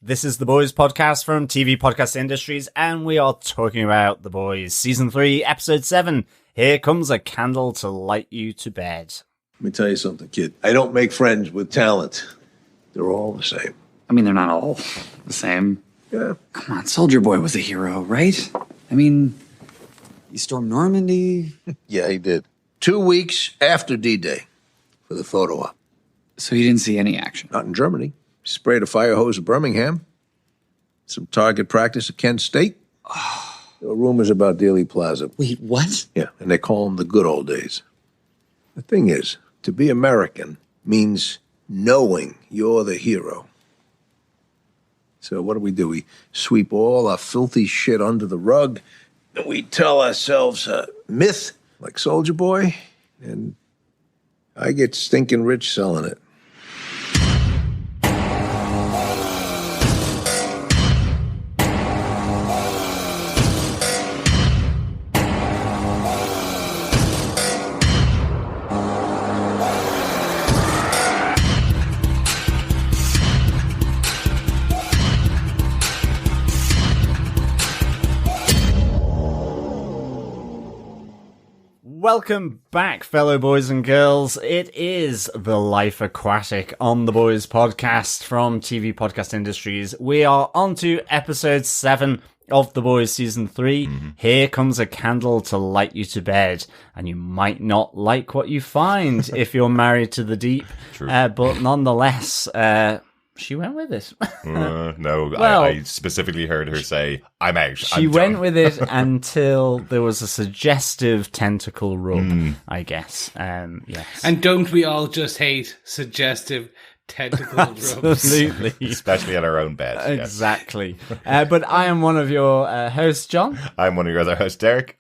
This is The Boys podcast from TV Podcast Industries, and we are talking about The Boys Season 3, Episode 7. Here comes a candle to light you to bed. Let me tell you something, kid. I don't make friends with talent. They're all the same. I mean, they're not all the same. Yeah. Come on, Soldier Boy was a hero, right? I mean, he stormed Normandy. Yeah, he did. 2 weeks after D-Day for the photo op. So you didn't see any action? Not in Germany. Sprayed a fire hose at Birmingham. Some target practice at Kent State. There were rumors about Dealey Plaza. Wait, what? Yeah, and they call them the good old days. The thing is, to be American means knowing you're the hero. So what do? We sweep all our filthy shit under the rug, and we tell ourselves a myth like Soldier Boy, and I get stinking rich selling it. Welcome back, fellow boys and girls. It is The Life Aquatic on The Boys podcast from TV Podcast Industries. We are on to episode 7 of The Boys season 3. Here comes a candle to light you to bed, and you might not like what you find if you're married to the deep. But nonetheless, she went with it. No, well, I specifically heard her say, I'm out. She went with it until there was a suggestive tentacle rub, I guess. Yes. And don't we all just hate suggestive tentacle rubs? Absolutely. Especially at our own bed. Exactly. But I am one of your hosts, John. I'm one of your other hosts, Darick.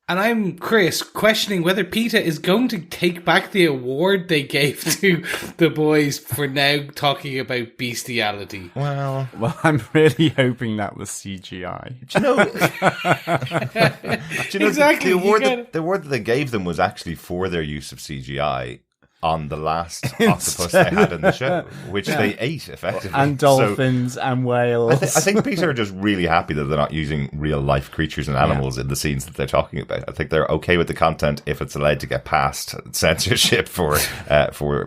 And I'm Chris, questioning whether PETA is going to take back the award they gave to the boys for now talking about bestiality. Well, I'm really hoping that was CGI. Do you know Exactly, the award that they gave them was actually for their use of CGI on the last octopus they had in the show, which they ate effectively. And dolphins and whales. I think PETA are just really happy that they're not using real life creatures and animals in the scenes that they're talking about. I think they're okay with the content if it's allowed to get past censorship for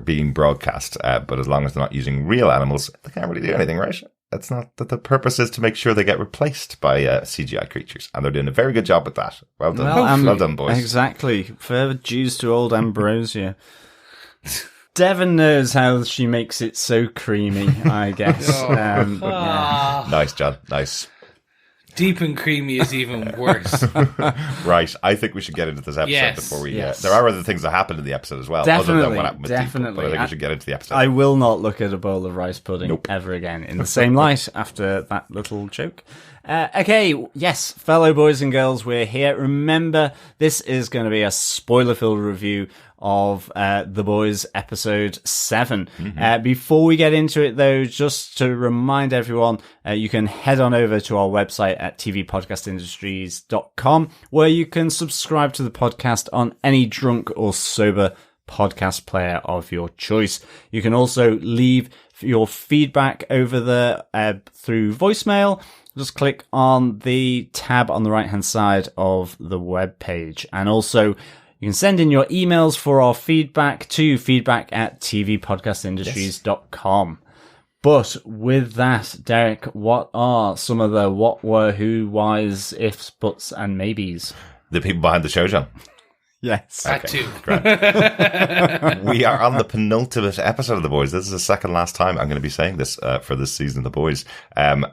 being broadcast. But as long as they're not using real animals, they can't really do anything, right? That's not that the purpose is to make sure they get replaced by CGI creatures, and they're doing a very good job with that. Well done, well done, boys. Exactly. Fair dues to old Ambrosia. Devon knows how she makes it so creamy, I guess. Nice, John. Nice. Deep and creamy is even worse. Right. I think we should get into this episode before we... Yes. There are other things that happened in the episode as well, Definitely, other than what happened with definitely. people, but I think we should get into the episode. I will not look at a bowl of rice pudding ever again in the same light after that little joke. Okay, yes, fellow boys and girls, we're here. Remember, this is going to be a spoiler-filled review of The Boys episode 7. Before we get into it, though, just to remind everyone, you can head on over to our website at tvpodcastindustries.com, where you can subscribe to the podcast on any drunk or sober podcast player of your choice. You can also leave your feedback over there through voicemail. Just click on the tab on the right-hand side of the web page. And also, you can send in your emails for our feedback to feedback@tvpodcastindustries.com. But with that, Darick, what are some of the what, were, who, whys, ifs, buts, and maybes? The people behind the show, John. Yes. That too. We are on the penultimate episode of The Boys. This is the second last time I'm going to be saying this for this season of The Boys.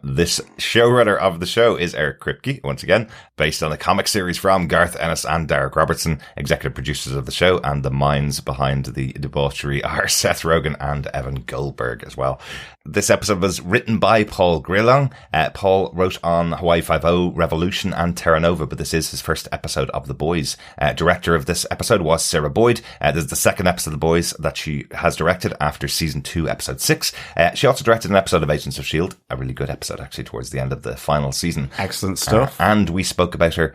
This showrunner of the show is Eric Kripke, once again, based on a comic series from Garth, Ennis and Darick Robertson, executive producers of the show, and the minds behind the debauchery are Seth Rogen and Evan Goldberg as well. This episode was written by Paul Grellong. Paul wrote on Hawaii Five-0, Revolution and Terra Nova, but this is his first episode of The Boys. Director of this episode was Sarah Boyd. This is the second episode of The Boys that she has directed after season 2, episode 6. She also directed an episode of Agents of S.H.I.E.L.D., a really good episode actually towards the end of the final season. Excellent stuff. And we spoke about her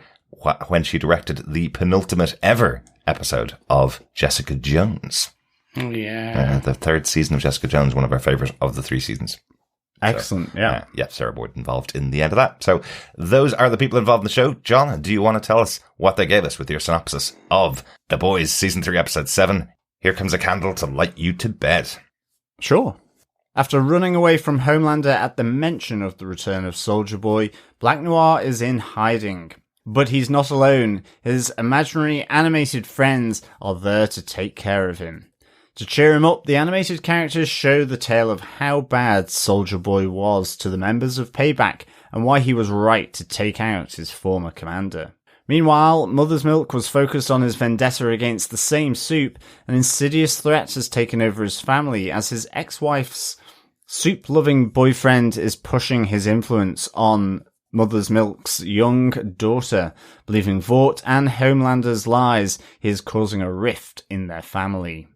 when she directed the penultimate ever episode of Jessica Jones. Oh, yeah. The third season of Jessica Jones, one of our favourite of the 3 seasons. Excellent, yeah. Sarah Boyd involved in the end of that. So those are the people involved in the show. John, do you want to tell us what they gave us with your synopsis of The Boys Season 3, Episode 7? Here comes a candle to light you to bed. Sure. After running away from Homelander at the mention of the return of Soldier Boy, Black Noir is in hiding. But he's not alone. His imaginary animated friends are there to take care of him. To cheer him up, the animated characters show the tale of how bad Soldier Boy was to the members of Payback and why he was right to take out his former commander. Meanwhile, Mother's Milk was focused on his vendetta against the same Soup. An insidious threat has taken over his family as his ex-wife's soup-loving boyfriend is pushing his influence on Mother's Milk's young daughter. Believing Vought and Homelander's lies, he is causing a rift in their family.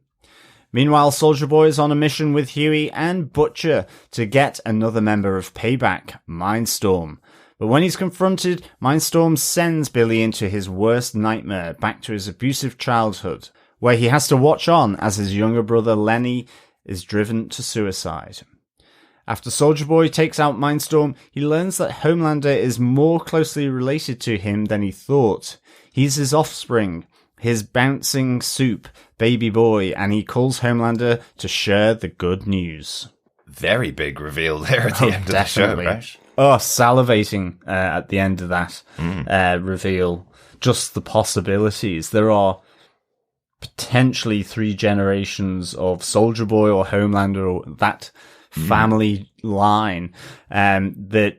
Meanwhile, Soldier Boy is on a mission with Huey and Butcher to get another member of Payback, Mindstorm. But when he's confronted, Mindstorm sends Billy into his worst nightmare, back to his abusive childhood, where he has to watch on as his younger brother Lenny is driven to suicide. After Soldier Boy takes out Mindstorm, he learns that Homelander is more closely related to him than he thought. He's his offspring, his bouncing Soup baby boy, and he calls Homelander to share the good news. Very big reveal there at the end of the show, right? Oh, salivating at the end of that reveal. Just the possibilities. There are potentially 3 generations of Soldier Boy or Homelander or that family line that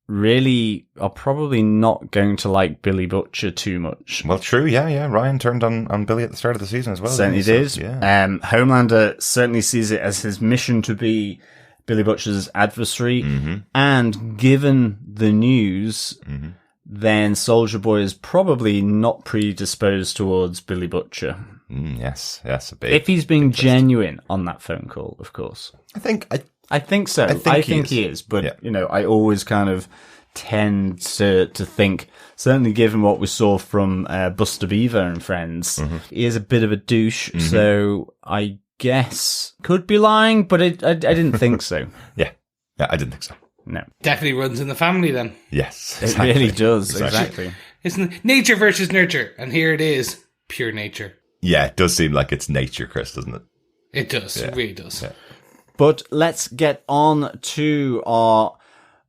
really are probably not going to like Billy Butcher too much. Well, true, yeah. Ryan turned on Billy at the start of the season as well. Certainly did. Yeah. Homelander certainly sees it as his mission to be Billy Butcher's adversary, and given the news, then Soldier Boy is probably not predisposed towards Billy Butcher. Yes, a big. If he's being genuine on that phone call, of course. I think so. I think he is, but I always kind of tend to think, certainly given what we saw from Buster Beaver and Friends, he is a bit of a douche. So I guess could be lying, but I didn't think so. Yeah, I didn't think so. No, definitely runs in the family then. Yes, exactly. It really does. Exactly. Isn't nature versus nurture, and here it is, pure nature. Yeah, it does seem like it's nature, Chris, doesn't it? It does. Yeah. It really does. Yeah. But let's get on to our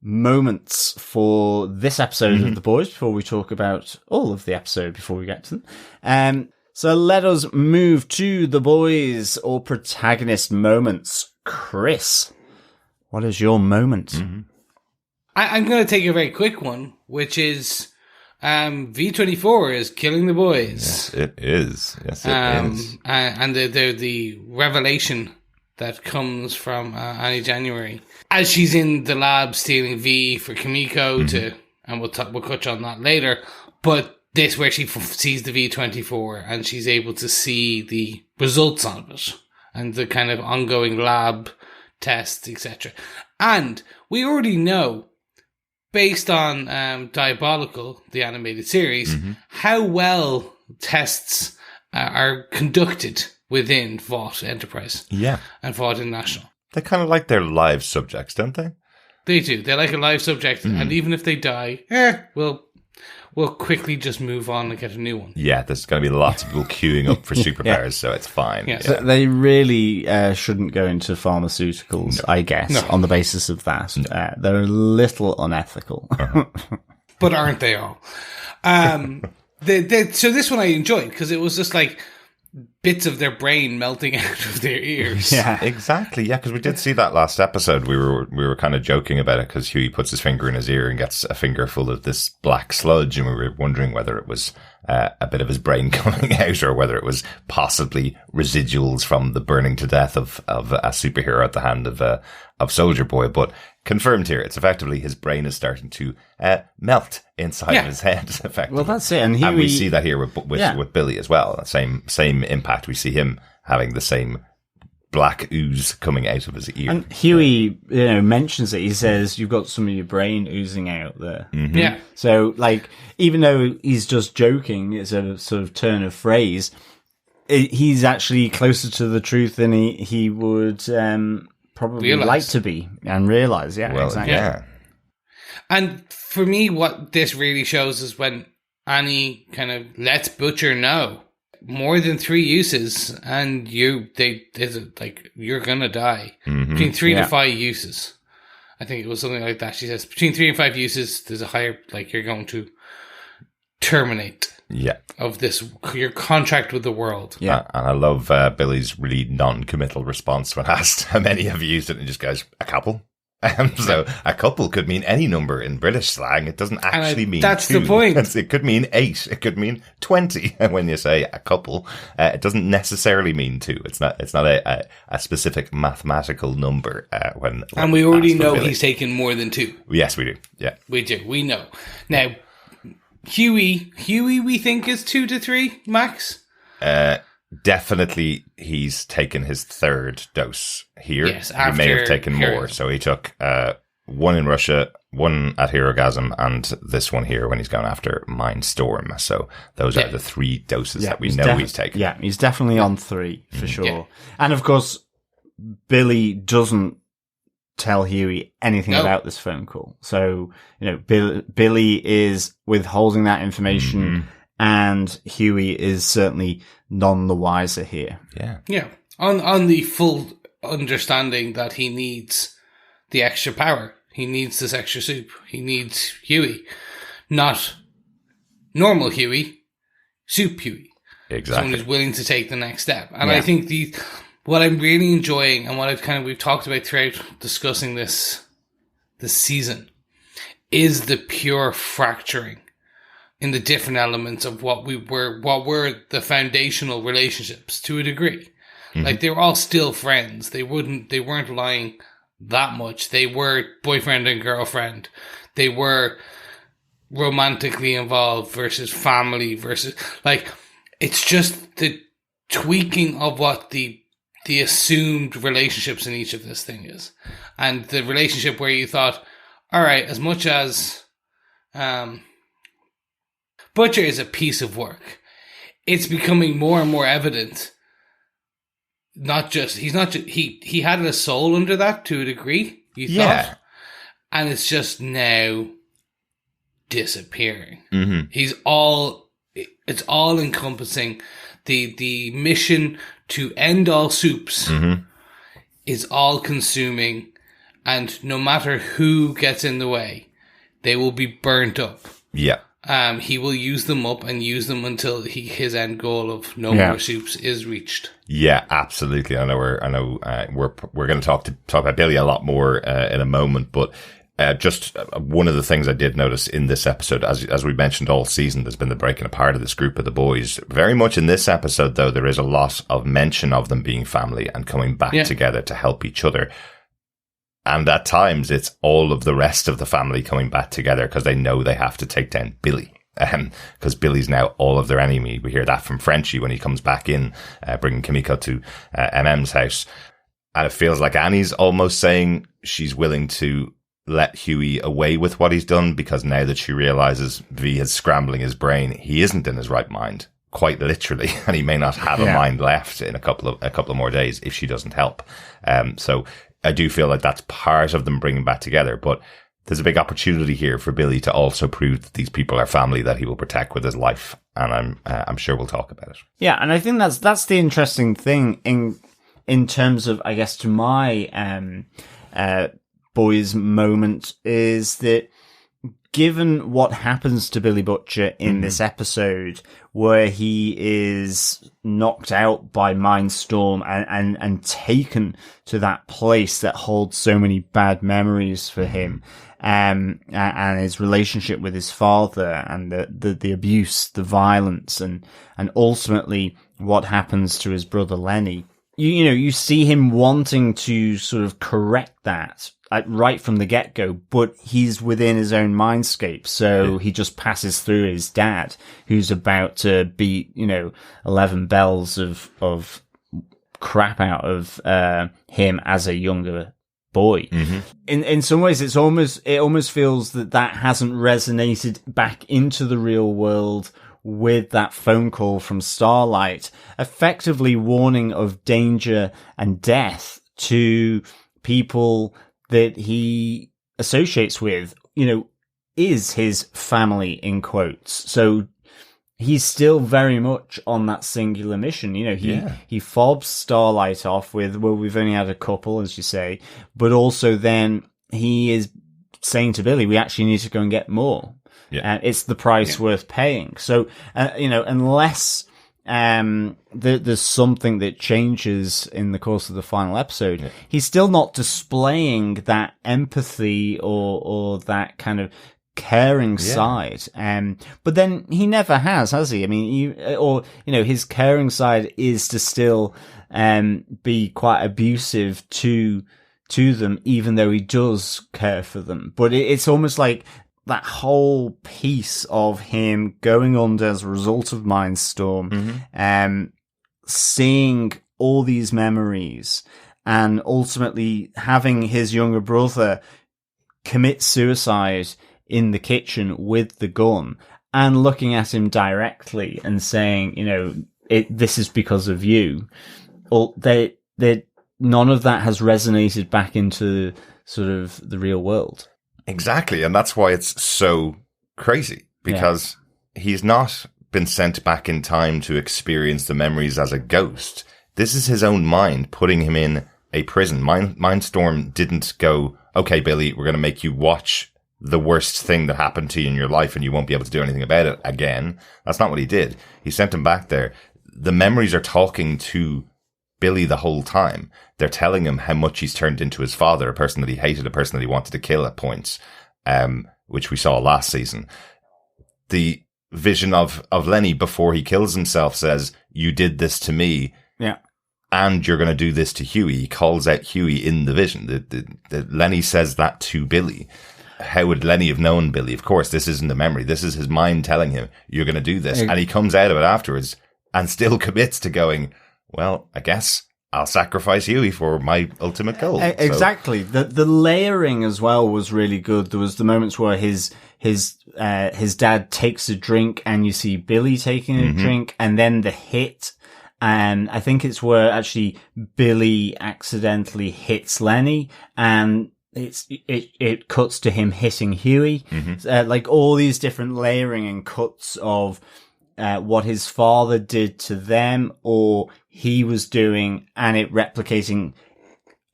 moments for this episode of The Boys before we talk about all of the episode before we get to them. So let us move to The Boys or protagonist moments. Chris, what is your moment? I'm going to take a very quick one, which is V24 is killing the boys. Yes, it is. And the revelation that comes from Annie January as she's in the lab stealing V for Kimiko and we'll touch on that later. But this where she sees the V24 and she's able to see the results of it and the kind of ongoing lab tests, etc. And we already know, based on Diabolical, the animated series, how well tests are conducted within Vought Enterprise. Yeah. And Vought International. They kind of like their live subjects, don't they? They do. They like a live subject, and even if they die, we'll quickly just move on and get a new one. Yeah, there's going to be lots of people queuing up for superpowers, so it's fine. Yeah. So they really shouldn't go into pharmaceuticals, I guess, on the basis of that. They're a little unethical. But aren't they all? So this one I enjoyed, because it was just like bits of their brain melting out of their ears. Yeah, exactly. Yeah, because we did see that last episode. We were kind of joking about it because Huey puts his finger in his ear and gets a finger full of this black sludge, and we were wondering whether it was a bit of his brain coming out or whether it was possibly residuals from the burning to death of a superhero at the hand of Soldier Boy. But confirmed here, it's effectively his brain is starting to melt inside of his head. Effectively, well, that's it, and we see that here with Billy as well. Same impact. We see him having the same black ooze coming out of his ear. And Huey, mentions it. He says, "You've got some of your brain oozing out there." Yeah. So, even though he's just joking, it's a sort of turn of phrase. He's actually closer to the truth than he would probably like to be and realize. Yeah, well, exactly. yeah. And for me, what this really shows is when Annie kind of lets Butcher know more than 3 uses, and you're gonna die. Between 3 to 5 uses, I think it was something like that. She says between 3 and 5 uses, there's a higher, like, you're going to terminate. Yeah. Of this, your contract with the world. Yeah. And I love Billy's really non-committal response when asked how many have you used it, and he just goes, a couple. So a couple could mean any number in British slang. It doesn't actually mean that's 2. the point. It could mean 8. It could mean 20. When you say a couple, it doesn't necessarily mean 2. It's not a specific mathematical number. And we already know Billy. he's taken more than 2. Yes, we do. Yeah, we do. We know. Now, Huey, we think is 2 to 3 max. Definitely, he's taken his 3rd dose here. Yes, he may have taken Hero. more. So he took 1 in Russia, 1 at Herogasm, and this one here when he's going after Mindstorm. So those are the 3 doses that we know he's taken. Yeah, he's definitely on 3 for sure. And of course, Billy doesn't tell Huey anything about this phone call. So, Billy is withholding that information, and Huey is certainly none the wiser here. Yeah. Yeah. On the full understanding that he needs the extra power. He needs this extra soup. He needs Huey. Not normal Huey, soup Huey. Exactly. Someone who's willing to take the next step. And I think what I'm really enjoying, and what we've talked about throughout discussing this season, is the pure fracturing in the different elements of what were the foundational relationships to a degree. Like, they were all still friends. They weren't lying that much. They were boyfriend and girlfriend. They were romantically involved versus family versus, like, it's just the tweaking of what the assumed relationships in each of this thing is. And the relationship where you thought, all right, as much as Butcher is a piece of work, it's becoming more and more evident. He had a soul under that to a degree, you thought, and it's just now disappearing. It's all encompassing. The mission to end all soups is all consuming, and no matter who gets in the way, they will be burnt up. Yeah. He will use them up and use them until his end goal of no more soups is reached. Yeah, absolutely. I know we're going to talk about Billy a lot more in a moment, but just one of the things I did notice in this episode, as we mentioned all season, there's been the breaking apart of this group of the boys. Very much in this episode, though, there is a lot of mention of them being family and coming back together to help each other. And at times, it's all of the rest of the family coming back together because they know they have to take down Billy. Because Billy's now all of their enemy. We hear that from Frenchie when he comes back in, bringing Kimiko to MM's house. And it feels like Annie's almost saying she's willing to let Huey away with what he's done, because now that she realizes V is scrambling his brain, he isn't in his right mind, quite literally, and he may not have a mind left in a couple of more days if she doesn't help. So I do feel like that's part of them bringing back together, but there's a big opportunity here for Billy to also prove that these people are family that he will protect with his life, and I'm sure we'll talk about it. Yeah, and I think that's the interesting thing in terms of, I guess, to my boys moment, is that given what happens to Billy Butcher in this episode, where he is knocked out by Mindstorm and taken to that place that holds so many bad memories for him, and his relationship with his father, and the abuse, the violence, and ultimately what happens to his brother Lenny. You see him wanting to sort of correct that right from the get-go, but he's within his own mindscape, so he just passes through his dad, who's about to beat 11 bells of crap out of him as a younger boy. In some ways, it almost feels that hasn't resonated back into the real world with that phone call from Starlight, effectively warning of danger and death to people that he associates with, is his family in quotes. So he's still very much on that singular mission. He fobs Starlight off with, well, we've only had a couple, as you say, but also then he is saying to Billy, we actually need to go and get more. Yeah. It's the price worth paying. So, unless there's something that changes in the course of the final episode, he's still not displaying that empathy or that kind of caring side. But then he never has he? I mean, his caring side is to still be quite abusive to them, even though he does care for them. But it's almost like that whole piece of him going under as a result of Mindstorm, seeing all these memories, and ultimately having his younger brother commit suicide in the kitchen with the gun, and looking at him directly and saying, this is because of you. Or none of that has resonated back into sort of the real world. Exactly, and that's why it's so crazy, because he's not been sent back in time to experience the memories as a ghost. This is his own mind putting him in a prison. Mindstorm didn't go, okay, Billy, we're going to make you watch the worst thing that happened to you in your life and you won't be able to do anything about it again. That's not what he did. He sent him back there. The memories are talking to Billy the whole time. They're telling him how much he's turned into his father, a person that he hated, a person that he wanted to kill at points, which we saw last season. The vision of Lenny before he kills himself says, you did this to me. Yeah. And you're going to do this to Huey. He calls out Huey in the vision. The Lenny says that to Billy. How would Lenny have known Billy? Of course, this isn't a memory. This is his mind telling him, you're going to do this. And he comes out of it afterwards and still commits to going, well, I guess I'll sacrifice Huey for my ultimate goal. Exactly. So. The layering as well was really good. There was the moments where his dad takes a drink and you see Billy taking a drink, and then the hit. And I think it's where actually Billy accidentally hits Lenny, and it cuts to him hitting Huey. Like all these different layering and cuts of what his father did to them or he was doing, and it replicating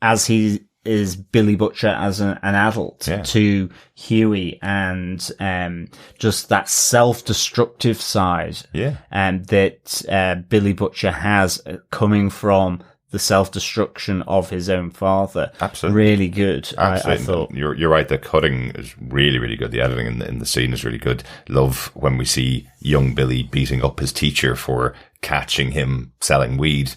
as he is Billy Butcher as an adult to Huey, and just that self-destructive side that Billy Butcher has coming from the self-destruction of his own father. Absolutely. Really good. Absolutely. I thought. You're right. The cutting is really, really good. The editing in the scene is really good. Love when we see young Billy beating up his teacher for catching him selling weed,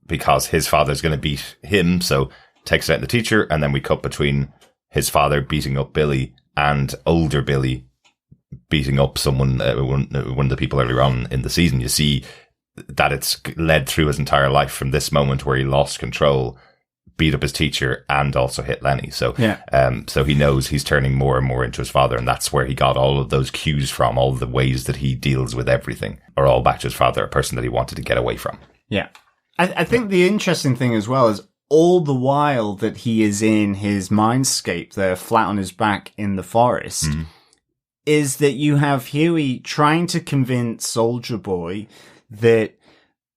because his father's going to beat him. So takes it out the teacher, and then we cut between his father beating up Billy and older Billy beating up someone, one of the people earlier on in the season. You see that it's led through his entire life from this moment where he lost control, beat up his teacher, and also hit Lenny. So, so he knows he's turning more and more into his father, and that's where he got all of those cues from. All of the ways that he deals with everything are all back to his father, a person that he wanted to get away from. Yeah. I think the interesting thing as well is all the while that he is in his mindscape there, flat on his back in the forest, is that you have Huey trying to convince Soldier Boy that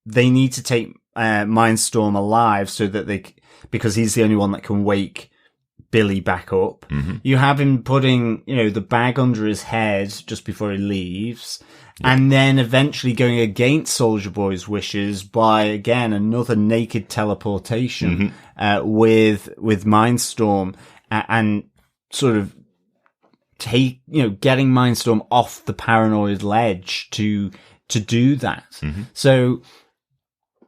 they need to take Mindstorm alive so that because he's the only one that can wake Billy back up. You have him putting, the bag under his head just before he leaves. And then eventually going against Soldier Boy's wishes by, again, another naked teleportation with Mindstorm and sort of getting Mindstorm off the paranoid ledge to do that. So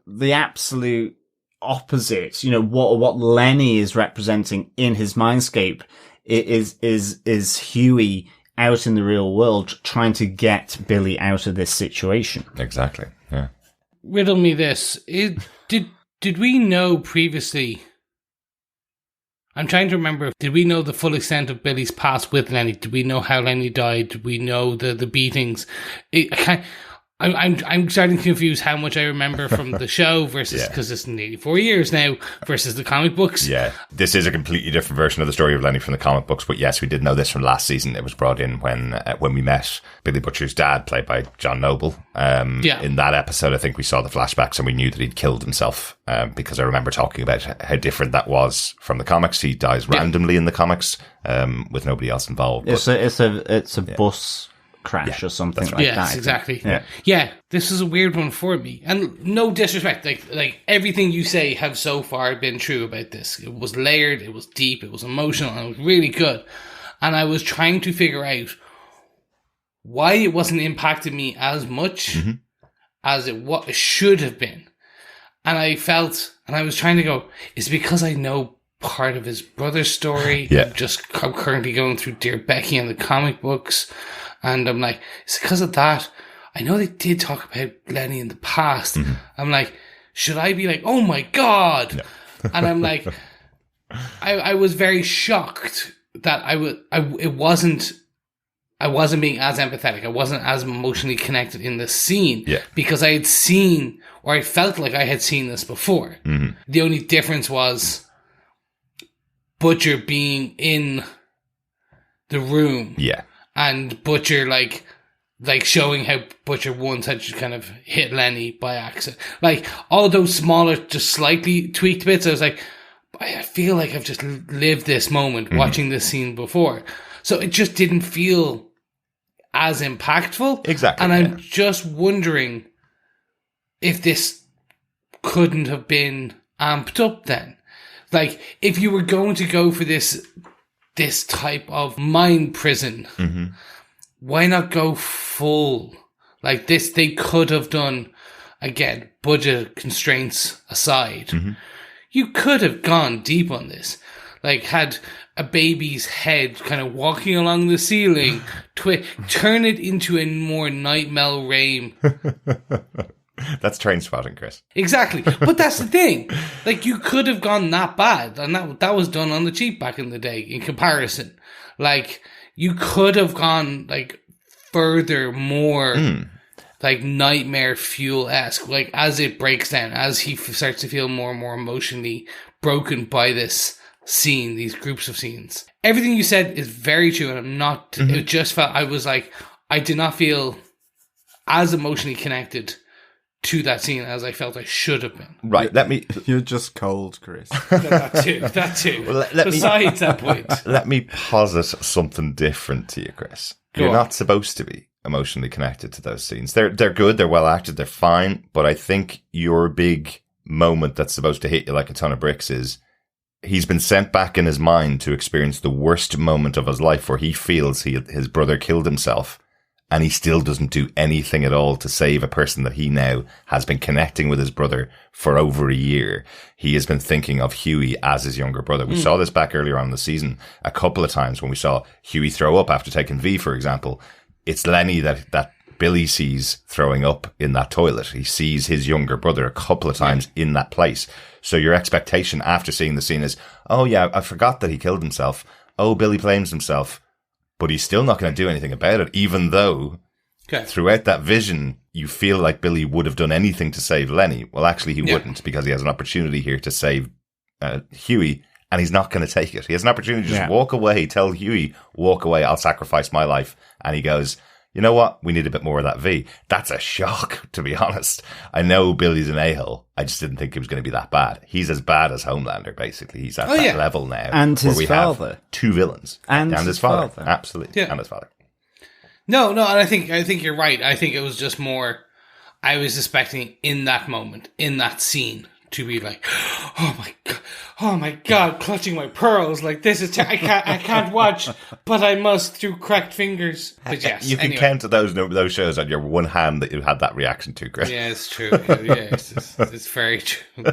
the absolute opposite, what Lenny is representing in his mindscape is Huey out in the real world trying to get Billy out of this situation. Exactly. Yeah. Riddle me this. Did we know previously? I'm trying to remember. Did we know the full extent of Billy's past with Lenny? Did we know how Lenny died? Did we know the beatings? I'm starting to confuse how much I remember from the show versus, because it's nearly 4 years now, versus the comic books. Yeah, this is a completely different version of the story of Lenny from the comic books. But yes, we did know this from last season. It was brought in when we met Billy Butcher's dad, played by John Noble. In that episode, I think we saw the flashbacks and we knew that he'd killed himself, because I remember talking about how different that was from the comics. He dies randomly in the comics, with nobody else involved. It's a bus crash or something like that. Yes, exactly. Yeah, this is a weird one for me. And no disrespect, like everything you say have so far been true about this. It was layered, it was deep, it was emotional, and it was really good. And I was trying to figure out why it wasn't impacting me as much as it should have been. And I felt, and I was trying to go, is it because I know part of his brother's story? I'm currently going through Dear Becky and the comic books. And I'm like, it's because of that. I know they did talk about Lenny in the past. I'm like, should I be like, oh my God? No. And I'm like, I was very shocked that I wasn't being as empathetic. I wasn't as emotionally connected in the scene because I had seen, or I felt like I had seen this before. The only difference was Butcher being in the room. Yeah. And Butcher, like showing how Butcher once had kind of hit Lenny by accident. Like, all those smaller, just slightly tweaked bits, I was like, I feel like I've just lived this moment watching this scene before. So it just didn't feel as impactful. Exactly. And I'm just wondering if this couldn't have been amped up then. Like, if you were going to go for this type of mind prison, why not go full? Like this, they could have done, again, budget constraints aside. You could have gone deep on this. Like, had a baby's head kind of walking along the ceiling, turn it into a more Nightmare Rain. That's train spotting, Chris. Exactly. But that's the thing. Like, you could have gone that bad. And that was done on the cheap back in the day in comparison. Like, you could have gone, like, further, more, like, Nightmare Fuel-esque. Like, as it breaks down, as he starts to feel more and more emotionally broken by this scene, these groups of scenes. Everything you said is very true. And I'm not, it just felt, I was like, I did not feel as emotionally connected to that scene as I felt I should have been. Right, You're just cold, Chris. That too. Well, Besides that point. Let me posit something different to you, Chris. You're not supposed to be emotionally connected to those scenes. They're good, they're well acted, they're fine, but I think your big moment that's supposed to hit you like a ton of bricks is he's been sent back in his mind to experience the worst moment of his life where he feels his brother killed himself. And he still doesn't do anything at all to save a person that he now has been connecting with his brother for over a year. He has been thinking of Huey as his younger brother. We saw this back earlier on in the season a couple of times when we saw Huey throw up after taking V, for example. It's Lenny that Billy sees throwing up in that toilet. He sees his younger brother a couple of times in that place. So your expectation after seeing the scene is, oh yeah, I forgot that he killed himself. Oh, Billy blames himself. But he's still not going to do anything about it, even though throughout that vision, you feel like Billy would have done anything to save Lenny. Well, actually, he wouldn't, because he has an opportunity here to save Huey, and he's not going to take it. He has an opportunity to just walk away, tell Huey, walk away, I'll sacrifice my life. And he goes, you know what? We need a bit more of that V. That's a shock, to be honest. I know Billy's an a-hole. I just didn't think it was going to be that bad. He's as bad as Homelander, basically. He's at that level now. And his father. Have two villains. And his father. Absolutely. Yeah. And his father. No, and I think you're right. I think it was just more, I was expecting in that moment, in that scene, to be like, oh my god, clutching my pearls, like this is I can't watch, but I must through cracked fingers. But yes, you can count those shows on your one hand that you had that reaction to, Chris. Yeah, it's true. Yeah, it's very true.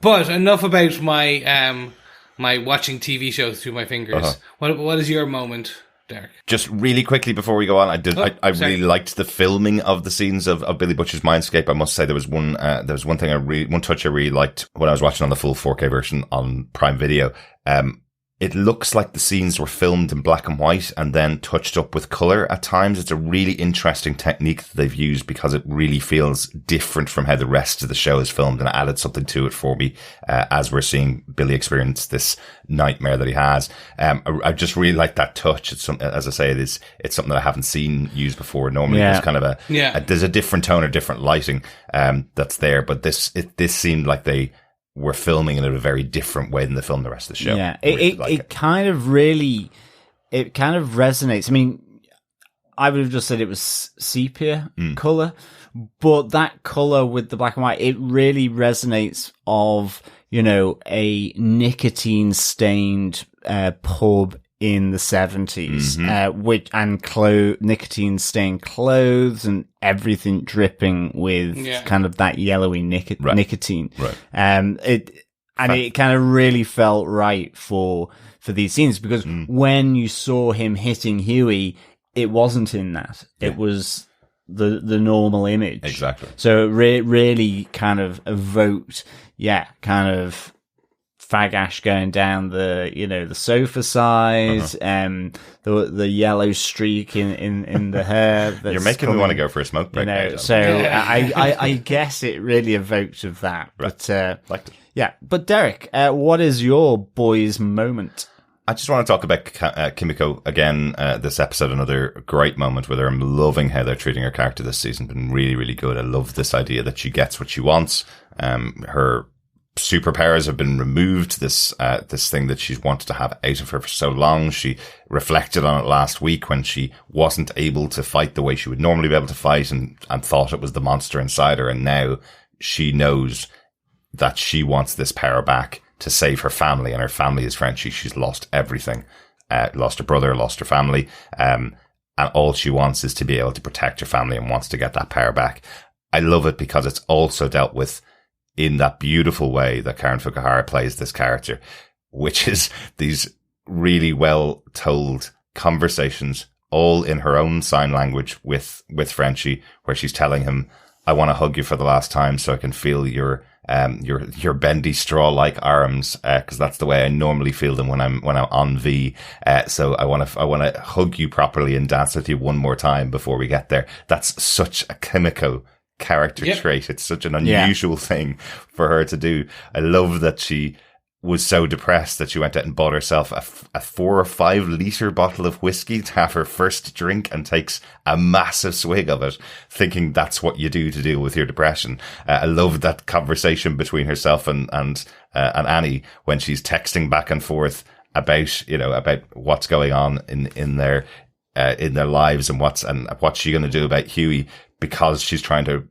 But enough about my my watching TV shows through my fingers. What is your moment, Darick? Just really quickly before we go on, I really liked the filming of the scenes of Billy Butcher's Mindscape. I must say there was one touch I really liked when I was watching on the full 4K version on Prime Video. it looks like the scenes were filmed in black and white and then touched up with color at times. It's a really interesting technique that they've used because it really feels different from how the rest of the show is filmed, and added something to it for me as we're seeing Billy experience this nightmare that he has. I just really like that touch. It's something, as I say, it's something that I haven't seen used before. Normally there's kind of there's a different tone or different lighting that's there, but this seemed like they were filming in a very different way than they filmed the rest of the show. Yeah, it kind of resonates. I mean, I would have just said it was sepia color, but that color with the black and white, it really resonates of, a nicotine stained pub in the 70s, nicotine stained clothes and everything dripping with kind of that yellowy nicotine. Right. It kind of really felt right for these scenes, because when you saw him hitting Huey, it wasn't in that. It was the normal image. Exactly. So it really kind of evoked, kind of fag ash going down the sofa side, the yellow streak in the hair. You're making me want to go for a smoke break. So I guess it really evoked of that. Right. But liked it. Yeah. But Darick, what is your boys' moment? I just want to talk about Kimiko again. This episode, another great moment with her. I'm loving how they're treating her character this season. Been really, really good. I love this idea that she gets what she wants. Her superpowers have been removed. This thing that she's wanted to have out of her for so long. She reflected on it last week when she wasn't able to fight the way she would normally be able to fight, and thought it was the monster inside her. And now she knows that she wants this power back to save her family, and her family is Frenchie. She's lost everything. Lost her brother, lost her family. And all she wants is to be able to protect her family, and wants to get that power back. I love it because it's also dealt with in that beautiful way that Karen Fukuhara plays this character, which is these really well told conversations, all in her own sign language with Frenchie, where she's telling him, I want to hug you for the last time so I can feel your bendy straw-like arms, cause that's the way I normally feel them when I'm on V. So I want to hug you properly and dance with you one more time before we get there. That's such a Kimiko character trait. It's such an unusual thing for her to do. I love that she was so depressed that she went out and bought herself a 4 or 5 liter bottle of whiskey to have her first drink, and takes a massive swig of it, thinking that's what you do to deal with your depression. I love that conversation between herself and Annie when she's texting back and forth about what's going on in their lives, and what's she going to do about Huey, because she's trying to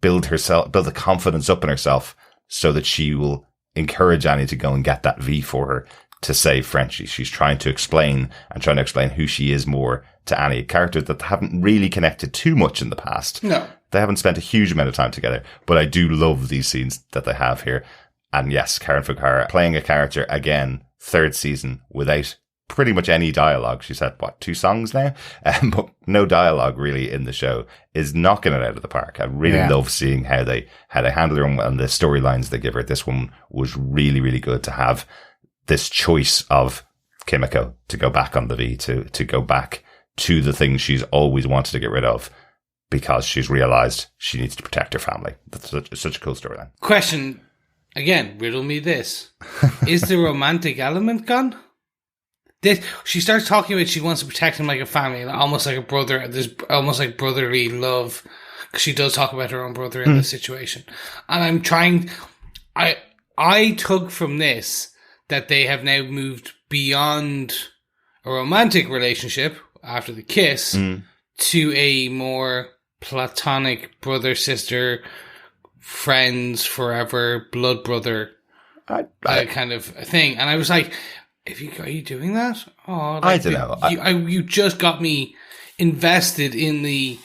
build the confidence up in herself so that she will encourage Annie to go and get that V for her to save Frenchie. She's trying to explain who she is more to Annie, a character that they haven't really connected too much in the past. No. They haven't spent a huge amount of time together, but I do love these scenes that they have here. And yes, Karen Fukuhara playing a character again, 3rd season, without pretty much any dialogue. She's had 2 songs now, but no dialogue really in the show, is knocking it out of the park. I really love seeing how they handle her and the storylines they give her. This one was really, really good to have this choice of Kimiko to go back on the V, to go back to the things she's always wanted to get rid of, because she's realized she needs to protect her family. That's such a cool storyline. Question again, riddle me this: is the romantic element gone? She starts talking about she wants to protect him like a family, almost like a brother. There's almost like brotherly love, because she does talk about her own brother in this situation. And I'm trying. I took from this that they have now moved beyond a romantic relationship after the kiss to a more platonic brother sister, friends forever, blood brother kind of thing. And I was like, are you doing that? Oh, I don't know. You just got me invested in the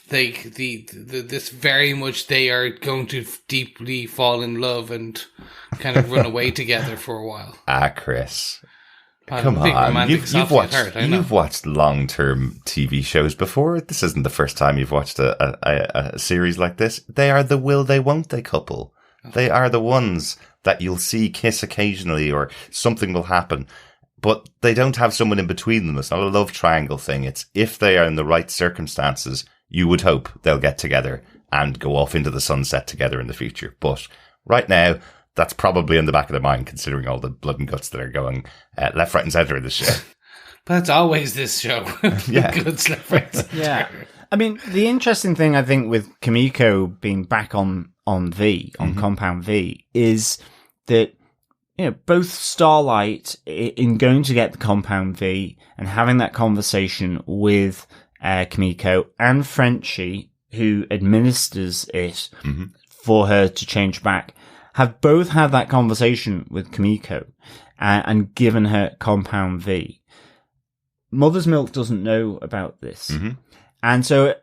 this very much. They are going to deeply fall in love and kind of run away together for a while. Chris, come on! You've watched long-term TV shows before. This isn't the first time you've watched a series like this. They are the will they won't they couple. They are the ones that you'll see kiss occasionally, or something will happen. but they don't have someone in between them. It's not a love triangle thing. It's if they are in the right circumstances, you would hope they'll get together and go off into the sunset together in the future. But right now, that's probably in the back of their mind, considering all the blood and guts that are going left, right, and centre in this show. But it's always this show. Yeah. Goods left, right, center. Yeah. I mean, the interesting thing, I think, with Kimiko being back on Compound V, is that, both Starlight, in going to get the Compound V and having that conversation with Kimiko, and Frenchie, who administers it for her to change back, have both had that conversation with Kimiko and given her Compound V. Mother's Milk doesn't know about this. And so,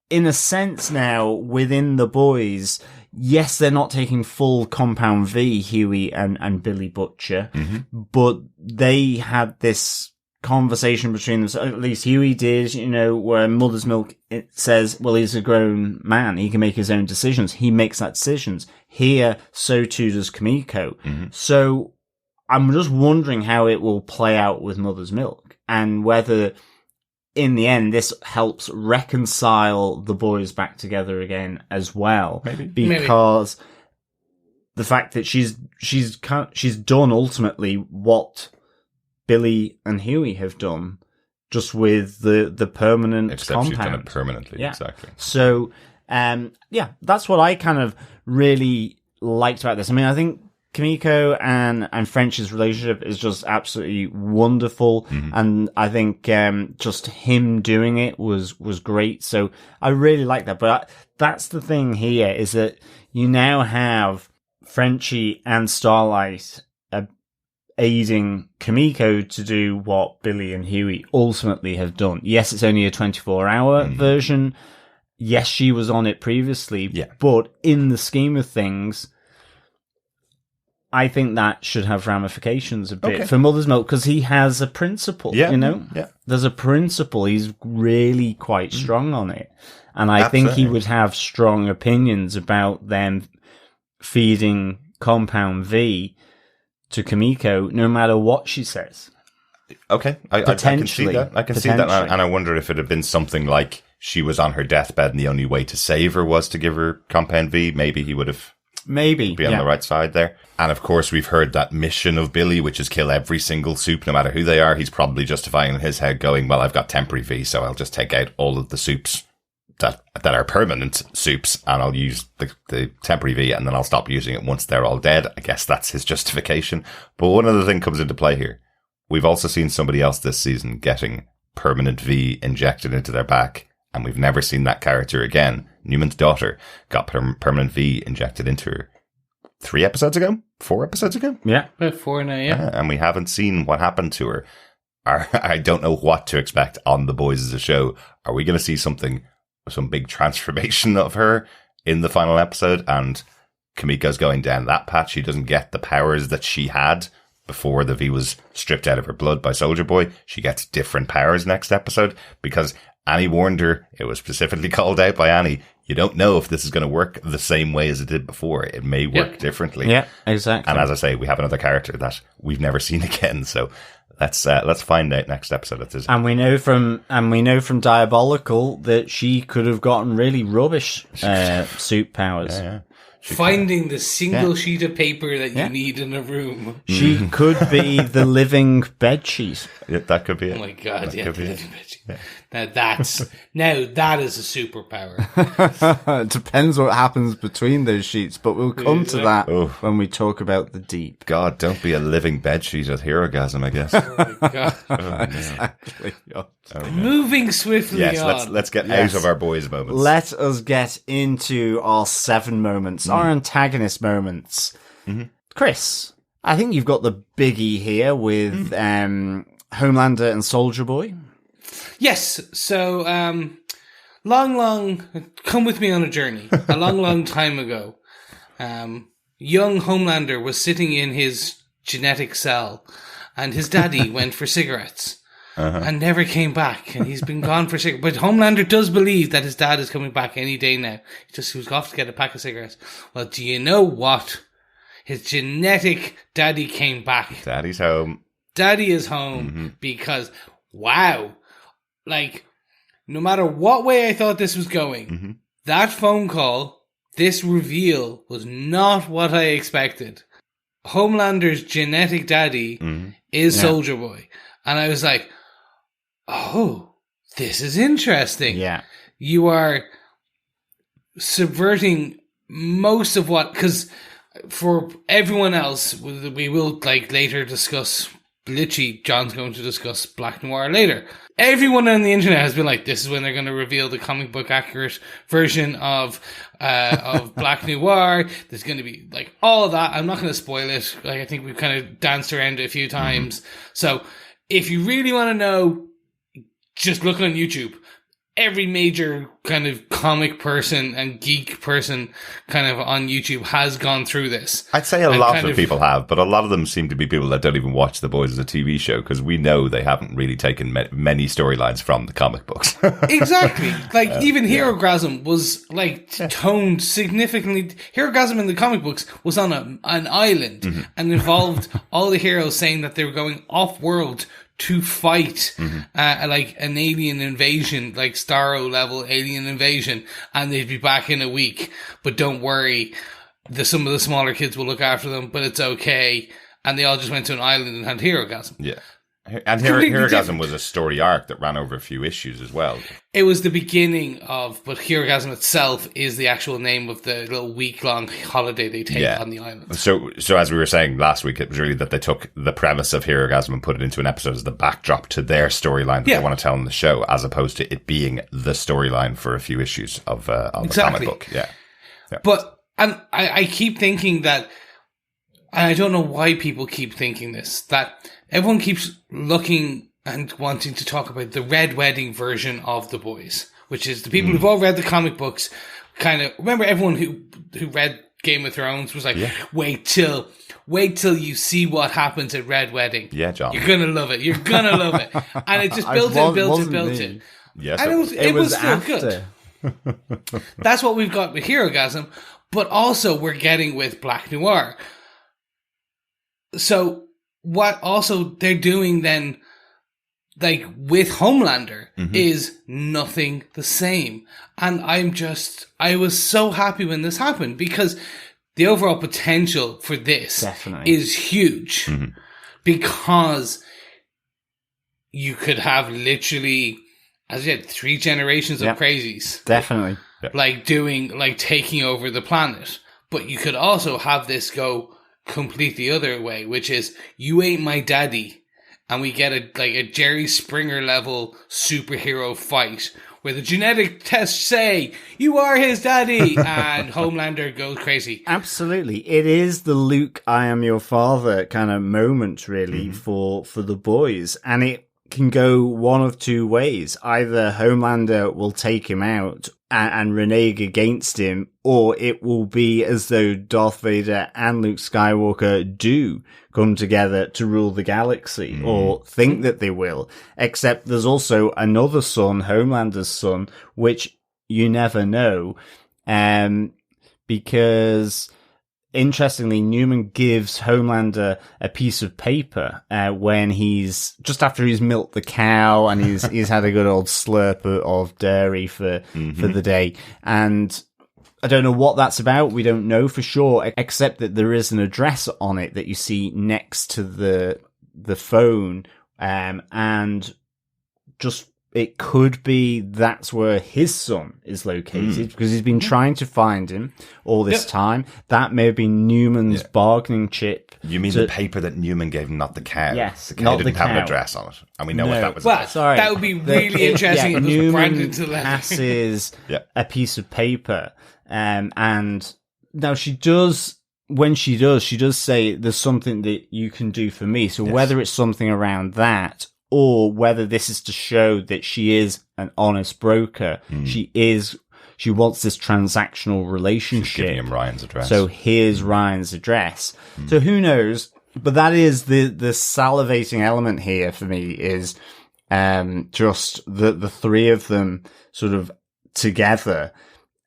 in a sense now, within the boys, yes, they're not taking full Compound V, Huey and Billy Butcher, but they had this conversation between them. So at least Huey did, where Mother's Milk, it says, well, he's a grown man. He can make his own decisions. He makes that decisions. Here, so too does Kimiko. So I'm just wondering how it will play out with Mother's Milk, and whether in the end this helps reconcile the boys back together again as well. Because the fact that she's done ultimately what Billy and Huey have done, just with the permanent Except compound. she's done it permanently, exactly. So, that's what I kind of really liked about this. I mean, I think Kimiko and French's relationship is just absolutely wonderful, and I think just him doing it was great. So I really like that. But that's the thing here, is that you now have Frenchie and Starlight aiding Kimiko to do what Billy and Huey ultimately have done. Yes, it's only a 24-hour version. Yes, she was on it previously, but in the scheme of things, I think that should have ramifications a bit for Mother's Milk, because he has a principle, There's a principle. He's really quite strong on it. And I think he would have strong opinions about them feeding Compound V to Kimiko, no matter what she says. Okay, I can see that. I can see that, and I wonder if it had been something like she was on her deathbed and the only way to save her was to give her Compound V. Maybe he would have be on the right side there. And of course, we've heard that mission of Billy, which is kill every single soup, no matter who they are. He's probably justifying in his head, going, "Well, I've got temporary V, so I'll just take out all of the soups that are permanent soups, and I'll use the temporary V, and then I'll stop using it once they're all dead." I guess that's his justification. But one other thing comes into play here. We've also seen somebody else this season getting permanent V injected into their back, and we've never seen that character again. Newman's daughter got permanent V injected into her 4 episodes ago? Yeah. About 4 now, And we haven't seen what happened to her. I don't know what to expect on The Boys as a show. Are we going to see some big transformation of her in the final episode? And Kimiko's going down that path. She doesn't get the powers that she had before the V was stripped out of her blood by Soldier Boy. She gets different powers next episode, because Annie warned her. It was specifically called out by Annie. You don't know if this is going to work the same way as it did before. It may work differently. Yeah, exactly. And as I say, we have another character that we've never seen again. So let's find out next episode. And we know from Diabolical that she could have gotten really rubbish suit powers. Yeah. Finding the single sheet of paper that you need in a room. She could be the living bedsheet. Yeah, that could be it. Oh my God, the living bedsheet. Yeah. Now that is a superpower. It depends what happens between those sheets, but we'll come to that when we talk about the deep. God, don't be a living bedsheet at Herogasm, I guess. Oh my God. Exactly. Moving swiftly on. Let's get out of our boys' moments. Let us get into our 7 moments, our antagonist moments. Chris, I think you've got the biggie here with Homelander and Soldier Boy. Yes, so come with me on a journey. A long time ago, young Homelander was sitting in his genetic cell, and his daddy went for cigarettes and never came back, and he's been gone for cigarettes. But Homelander does believe that his dad is coming back any day now. He was off to get a pack of cigarettes. Well, do you know what? His genetic daddy came back. Daddy's home. Daddy is home because, wow, like, no matter what way I thought this was going, that phone call, this reveal was not what I expected. Homelander's genetic daddy is Soldier Boy. And I was like, oh, this is interesting. Yeah. You are subverting most of what, because for everyone else, we will like later discuss, literally John's going to discuss Black Noir later. Everyone on the internet has been like, this is when they're going to reveal the comic book accurate version of Black Noir. There's going to be like all of that. I'm not going to spoil it. Like, I think we've kind of danced around it a few times. So if you really want to know, just look on YouTube. Every major kind of comic person and geek person kind of on YouTube has gone through this. I'd say a lot of people have, but a lot of them seem to be people that don't even watch The Boys as a TV show, because we know they haven't really taken many storylines from the comic books. Exactly. Like, even Herogasm was, like, toned significantly. Herogasm in the comic books was on an island and involved all the heroes saying that they were going off-world to fight like an alien invasion, like Starro level alien invasion, and they'd be back in a week. But don't worry, some of the smaller kids will look after them, but it's okay. And they all just went to an island and had Herogasm. Yeah. And Herogasm was a story arc that ran over a few issues as well. It was the beginning of, but Herogasm itself is the actual name of the little week-long holiday they take on the island. So as we were saying last week, it was really that they took the premise of Herogasm and put it into an episode as the backdrop to their storyline that they want to tell in the show, as opposed to it being the storyline for a few issues of the comic book. Yeah. But I keep thinking that, and I don't know why people keep thinking this, that everyone keeps looking and wanting to talk about the Red Wedding version of The Boys, which is the people who've all read the comic books. Kind of remember, everyone who read Game of Thrones was like, wait till you see what happens at Red Wedding. Yeah, John, you're gonna love it. You're gonna love it. And it just built it. Yes, and it was still after. good. That's what we've got with Herogasm, but also we're getting with Black Noir. So what also they're doing then, like with Homelander, is nothing the same. And I was so happy when this happened, because the overall potential for this is huge. Because you could have literally, as you said, 3 generations of crazies. Definitely. Like taking over the planet. But you could also have this go completely other way, which is, you ain't my daddy, and we get a Jerry Springer level superhero fight where the genetic tests say you are his daddy, and Homelander goes crazy. Absolutely, it is the Luke, I am your father kind of moment, really, for the boys, and it can go one of two ways. Either Homelander will take him out and renege against him, or it will be as though Darth Vader and Luke Skywalker do come together to rule the galaxy, or think that they will. Except there's also another son, Homelander's son, which you never know, because interestingly, Newman gives Homelander a piece of paper when he's just after he's milked the cow and he's had a good old slurp of dairy for the day. And I don't know what that's about. We don't know for sure, except that there is an address on it that you see next to the phone, and just it could be that's where his son is located, because he's been trying to find him all this time. That may be Newman's bargaining chip. You mean the paper that Newman gave him, not the cow? Yes, the cow not didn't the have cow. an address on it, and we know what that was. Well, about. Sorry, that would be really interesting if it was Newman branded to the letter. passes a piece of paper, and now she does. When she does say there's something that you can do for me. So whether it's something around that, or whether this is to show that she is an honest broker, she wants this transactional relationship. She's giving him Ryan's address. So here's Ryan's address. So who knows? But that is the salivating element here for me, is just the three of them sort of together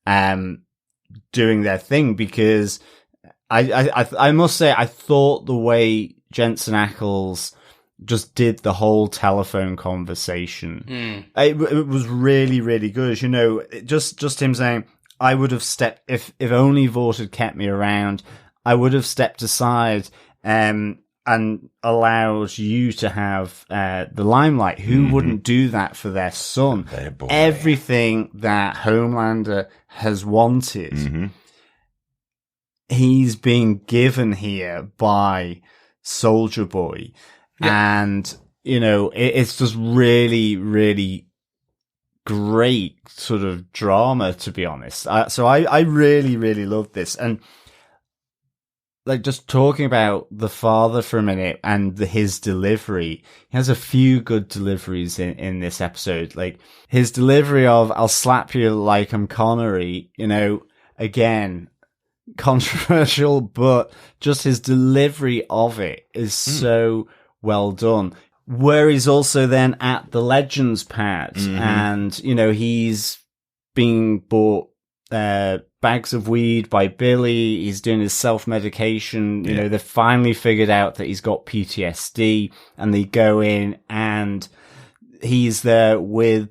doing their thing, because I must say, I thought the way Jensen Ackles just did the whole telephone conversation. It was really, really good. You know, just him saying, I would have stepped, if only Vought had kept me around, I would have stepped aside and allowed you to have the limelight. Who wouldn't do that for their son? Everything that Homelander has wanted, he's being given here by Soldier Boy. Yeah. And, you know, it's just really, really great sort of drama, to be honest. So I really, really loved this. And like, just talking about the father for a minute and his delivery, he has a few good deliveries in this episode. Like, his delivery of, I'll slap you like I'm Connery, you know, again, controversial, but just his delivery of it is so well done. Where he's also then at the Legends pad, and, you know, he's being bought bags of weed by Billy. He's doing his self-medication. You know, they've finally figured out that he's got PTSD, and they go in and he's there with,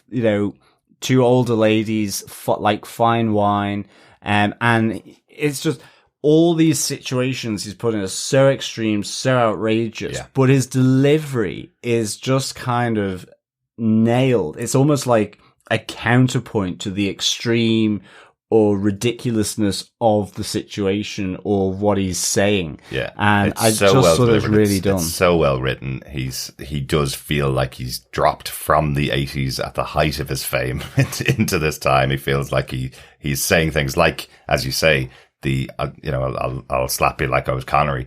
you know, two older ladies, like fine wine. And it's just all these situations he's putting are so extreme, so outrageous, but his delivery is just kind of nailed. It's almost like a counterpoint to the extreme or ridiculousness of the situation or what he's saying. Yeah. And I just thought it was really done. It's so well written. He does feel like he's dropped from the 80s at the height of his fame into this time. He feels like he's saying things like, as you say, you know, I'll slap you like I was Connery.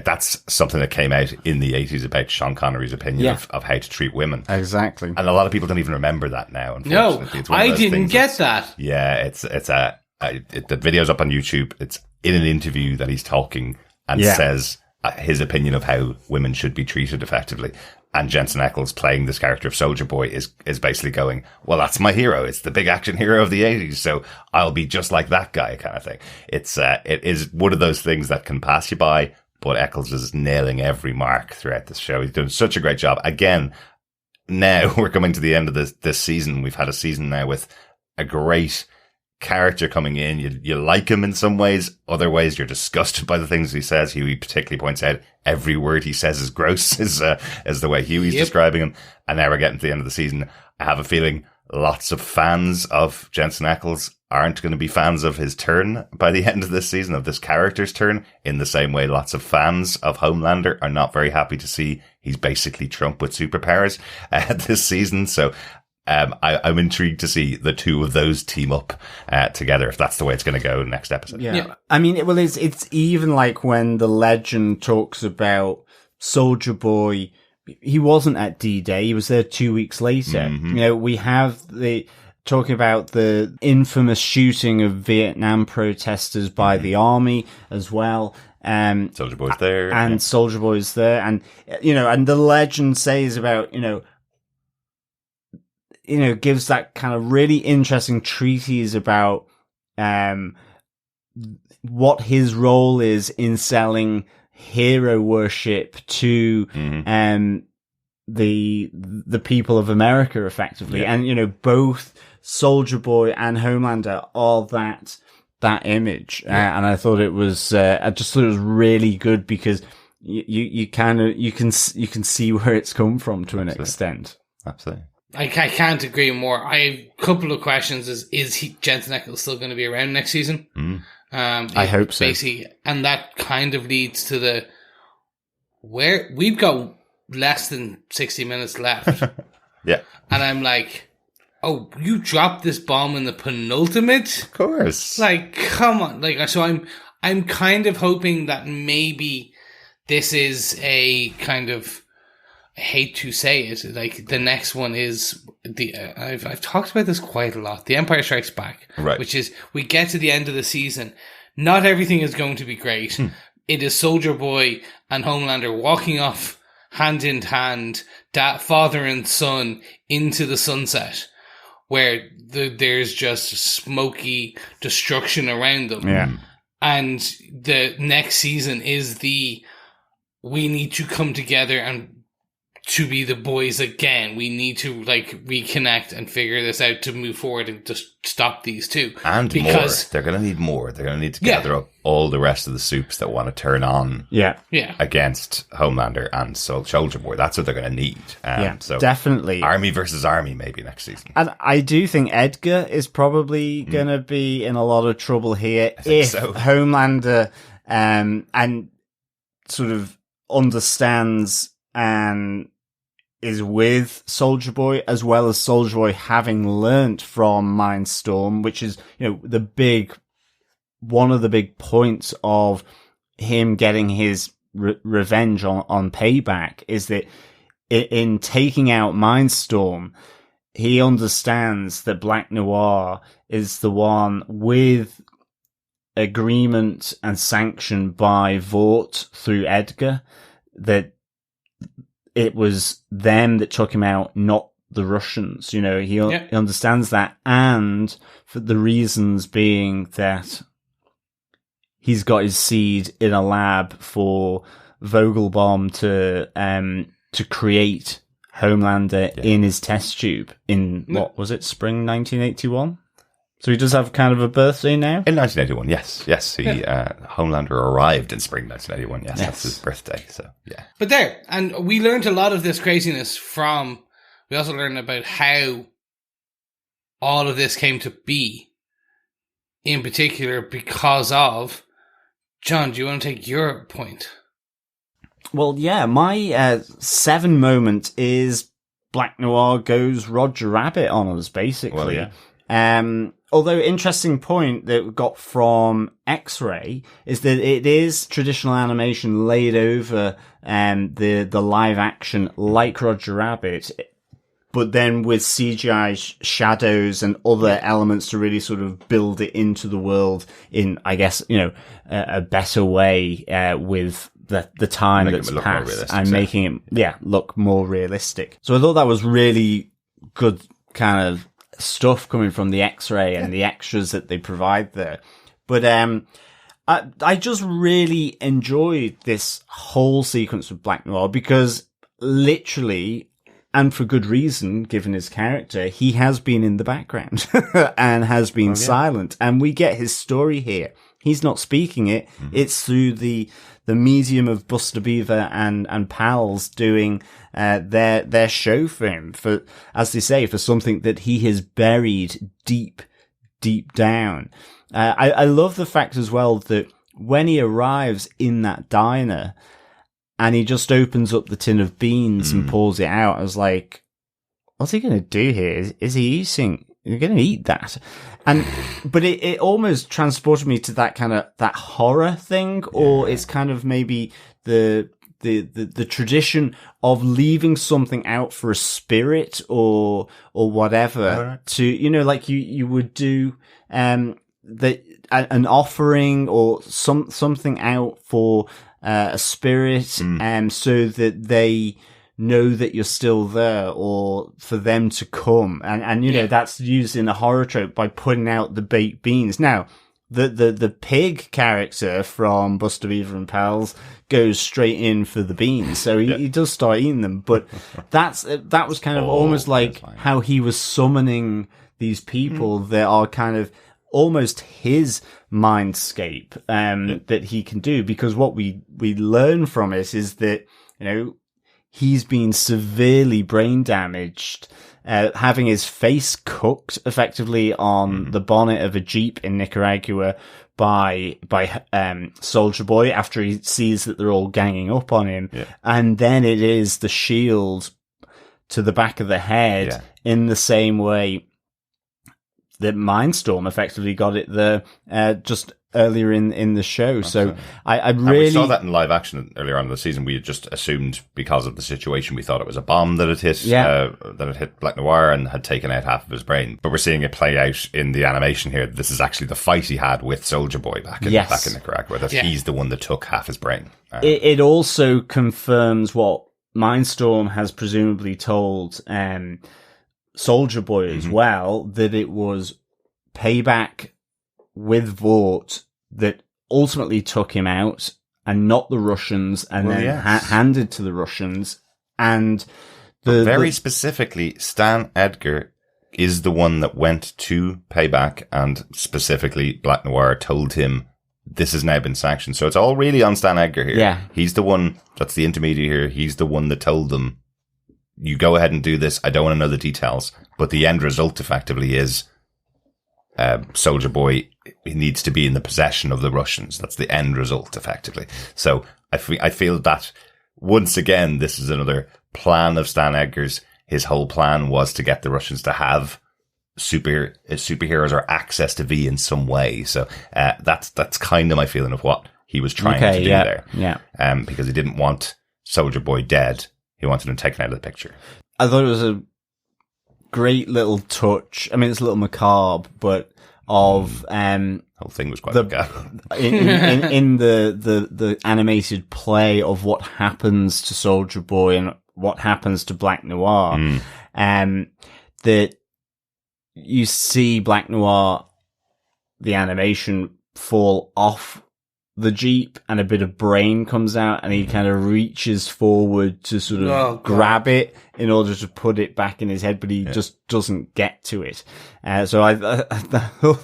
That's something that came out in the 80s about Sean Connery's opinion of how to treat women. Exactly. And a lot of people don't even remember that now, unfortunately. No, I didn't get that. Yeah, the video's up on YouTube. It's in an interview that he's talking and says his opinion of how women should be treated effectively. And Jensen Ackles, playing this character of Soldier Boy, is basically going, well, that's my hero. It's the big action hero of the 80s, so I'll be just like that guy, kind of thing. It is one of those things that can pass you by, but Ackles is nailing every mark throughout this show. He's doing such a great job. Again, now we're coming to the end of this season. We've had a season now with a great character coming in. You like him in some ways. Other ways, you're disgusted by the things he says. Huey particularly points out every word he says is gross, is the way Huey's describing him. And now we're getting to the end of the season. I have a feeling lots of fans of Jensen Ackles aren't going to be fans of his turn by the end of this season, of this character's turn, in the same way lots of fans of Homelander are not very happy to see he's basically Trump with superpowers this season. So I'm intrigued to see the two of those team up together, if that's the way it's going to go next episode. Yeah. I mean, it's even like when the Legend talks about Soldier Boy, he wasn't at D-Day, he was there 2 weeks later. You know, we have talking about the infamous shooting of Vietnam protesters by the army as well. Soldier Boy's there. And Soldier Boy's there. And, you know, and the Legend says about, you know, gives that kind of really interesting treatise about what his role is in selling hero worship to the people of America, effectively. And, you know, both Soldier Boy and Homelander are that image. And I thought it was I just thought it was really good, because you can see where it's come from to an extent. Absolutely. I can't agree more. I have a couple of questions. Is Jensen Ackles still going to be around next season? I hope so. Basically, and that kind of leads to where we've got less than 60 minutes left. Yeah. And I'm like, oh, you dropped this bomb in the penultimate? Of course. Like, come on. Like, so I'm kind of hoping that maybe this is a kind of, I hate to say it, like the next one is I've talked about this quite a lot. The Empire Strikes Back, right? Which is, we get to the end of the season, not everything is going to be great. It is Soldier Boy and Homelander walking off hand in hand, father and son, into the sunset, where there's just smoky destruction around them. Yeah, and the next season is we need to come together and to be the boys again. We need to reconnect and figure this out to move forward and just stop these two. And because more. They're going to need more. They're going to need to gather up all the rest of the soups that want to turn on against Homelander and Soldier Boy. That's what they're going to need. So definitely. Army versus army maybe next season. And I do think Edgar is probably going to be in a lot of trouble here if Homelander and sort of understands and is with Soldier Boy, as well as Soldier Boy having learnt from Mindstorm, which is, one of the big points of him getting his revenge on Payback is that in taking out Mindstorm, he understands that Black Noir is the one with agreement and sanction by Vought through Edgar, that it was them that took him out, not the Russians. He understands that, and for the reasons being that he's got his seed in a lab for Vogelbaum to create Homelander in his test tube in, what was it, spring 1981? So he does have kind of a birthday now? In 1981, yes. Yes, Homelander arrived in spring 1981, yes. That's his birthday, so, yeah. But and we learned a lot of this craziness we also learned about how all of this came to be, in particular because of, John, do you want to take your point? Well, yeah, my 7 moment is Black Noir goes Roger Rabbit on us, basically. Well, yeah. Although interesting point that we got from X-Ray is that it is traditional animation laid over the live action like Roger Rabbit, but then with CGI shadows and other elements to really sort of build it into the world in, I guess, a better way with the time that's passed and making it look more realistic. So I thought that was really good kind of stuff coming from the X-Ray and the extras that they provide there. But I just really enjoyed this whole sequence with Black Noir because literally, and for good reason, given his character, he has been in the background and has been silent. And we get his story here. He's not speaking it. Mm-hmm. It's through the medium of Buster Beaver and pals doing their show for him, for, as they say, for something that he has buried deep down. I love the fact as well that when he arrives in that diner and he just opens up the tin of beans and pulls it out, I was like, what's he going to do here? Is he eating? You're going to eat that. But it almost transported me to that kind of, that horror thing, or it's kind of maybe the tradition of leaving something out for a spirit or whatever to, like you would do, an offering or something out for, a spirit, so that they know that you're still there, or for them to come. And that's used in a horror trope by putting out the baked beans. Now, the pig character from Buster Beaver and Pals goes straight in for the beans. So he does start eating them. But that was kind of almost like how he was summoning these people that are kind of almost his mindscape, that he can do. Because what we learn from it is that, he's been severely brain damaged, having his face cooked effectively on the bonnet of a Jeep in Nicaragua by Soldier Boy after he sees that they're all ganging up on him. Yeah. And then it is the shield to the back of the head in the same way that Mindstorm effectively got it there, just earlier in the show. Absolutely. So I really... And we saw that in live action earlier on in the season. We had just assumed because of the situation, we thought it was a bomb that had hit, that had hit Black Noir and had taken out half of his brain. But we're seeing it play out in the animation here. This is actually the fight he had with Soldier Boy back in Nicaragua, that he's the one that took half his brain. It also confirms what Mindstorm has presumably told Soldier Boy as well, that it was Payback with Vought that ultimately took him out, and not the Russians, and handed to the Russians. And very specifically, Stan Edgar is the one that went to Payback, and specifically Black Noir told him this has now been sanctioned. So it's all really on Stan Edgar here. Yeah. He's the one that's the intermediary here. He's the one that told them, you go ahead and do this. I don't want to know the details. But the end result effectively is Soldier Boy needs to be in the possession of the Russians. That's the end result effectively. So I feel that once again, this is another plan of Stan Edgar's. His whole plan was to get the Russians to have superheroes or access to V in some way. So that's kind of my feeling of what he was trying to do there. Yeah. Because he didn't want Soldier Boy dead. He wanted him taken out of the picture. I thought it was a great little touch. I mean, it's a little macabre, but of whole thing was quite macabre. in the animated play of what happens to Soldier Boy and what happens to Black Noir, that you see Black Noir, the animation, fall off the Jeep and a bit of brain comes out and he kind of reaches forward to sort of grab it in order to put it back in his head, but he just doesn't get to it. So I thought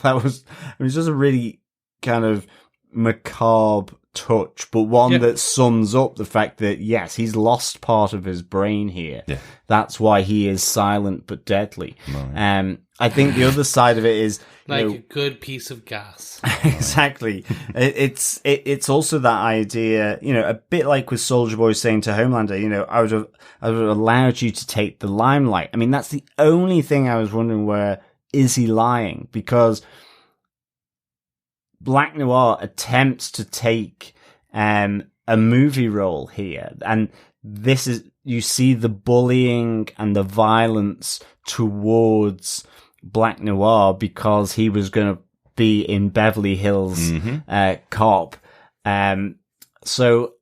that was, it was just a really kind of macabre touch, but one that sums up the fact that, yes, he's lost part of his brain here. Yeah. That's why he is silent but deadly. I think the other side of it is like a good piece of gas. Exactly. It's also that idea, a bit like with Soldier Boy saying to Homelander, I would have allowed you to take the limelight. I mean, that's the only thing I was wondering, where is he lying? Because Black Noir attempts to take a movie role here, and this is, you see the bullying and the violence towards Black Noir because he was going to be in Beverly Hills Cop. So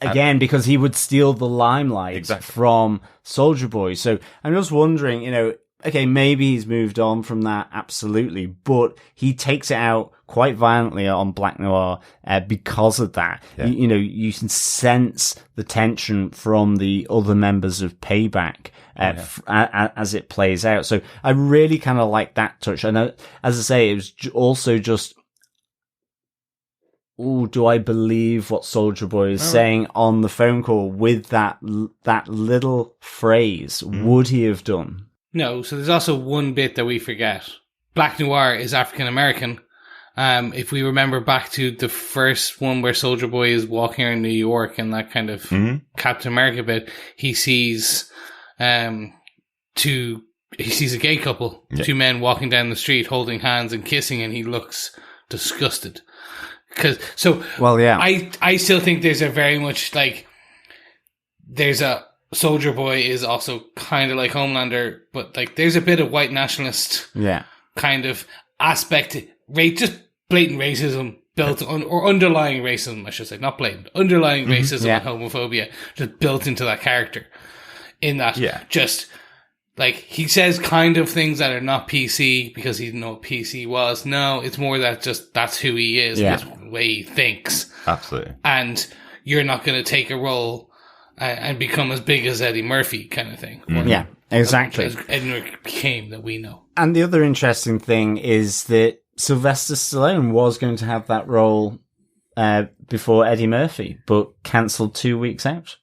again, because he would steal the limelight from Soldier Boy. So I'm just wondering, okay, maybe he's moved on from that, absolutely, but he takes it out quite violently on Black Noir because of that. Yeah. You can sense the tension from the other members of Payback as it plays out. So I really kind of like that touch. And as I say, it was also just, do I believe what Soldier Boy is saying on the phone call with that little phrase? Would he have done? No, so there's also one bit that we forget. Black Noir is African American. If we remember back to the first one where Soldier Boy is walking around New York and that kind of Captain America bit, he sees a gay couple, two men walking down the street holding hands and kissing, and he looks disgusted. I still think there's a very much like, there's a Soldier Boy is also kind of like Homelander, but like there's a bit of white nationalist kind of aspect, just blatant racism built on, or underlying racism, I should say, not blatant, underlying racism and homophobia just built into that character. In that, just like he says kind of things that are not PC because he didn't know what PC was. No, it's more that just that's who he is, that's the way he thinks. Absolutely. And you're not going to take a role and become as big as Eddie Murphy kind of thing. Yeah, exactly. As Eddie Murphy became, that we know. And the other interesting thing is that Sylvester Stallone was going to have that role before Eddie Murphy, but cancelled 2 weeks out.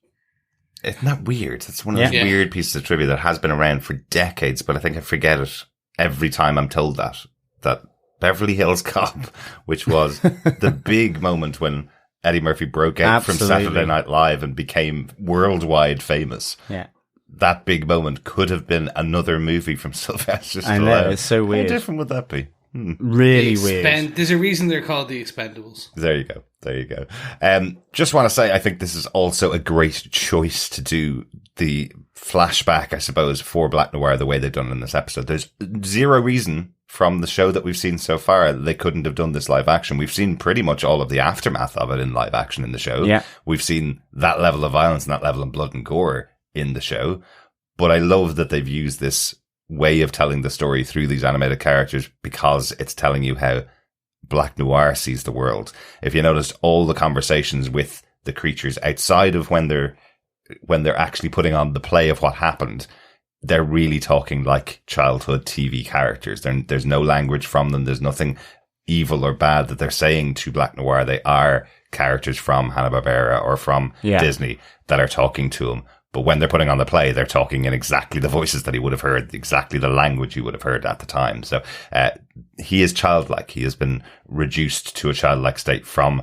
Isn't that weird? It's one of those weird pieces of trivia that has been around for decades, but I think I forget it every time I'm told that Beverly Hills Cop, which was the big moment when Eddie Murphy broke out from Saturday Night Live and became worldwide famous. Yeah. That big moment could have been another movie from Sylvester Stallone. I know, it's so weird. How different would that be? Really weird. There's a reason they're called the Expendables. There you go. Just want to say, I think this is also a great choice to do the flashback, I suppose, for Black Noir the way they've done it in this episode. There's zero reason from the show that we've seen so far they couldn't have done this live action. We've seen pretty much all of the aftermath of it in live action in the show. Yeah. We've seen that level of violence and that level of blood and gore in the show. But I love that they've used this way of telling the story through these animated characters because it's telling you how Black Noir sees the world. If you noticed, all the conversations with the creatures outside of when they're actually putting on the play of what happened, they're really talking like childhood TV characters. There's no language from them. There's nothing evil or bad that they're saying to Black Noir. They are characters from Hanna-Barbera or from Disney that are talking to him. But when they're putting on the play, they're talking in exactly the voices that he would have heard, exactly the language he would have heard at the time. So he is childlike. He has been reduced to a childlike state from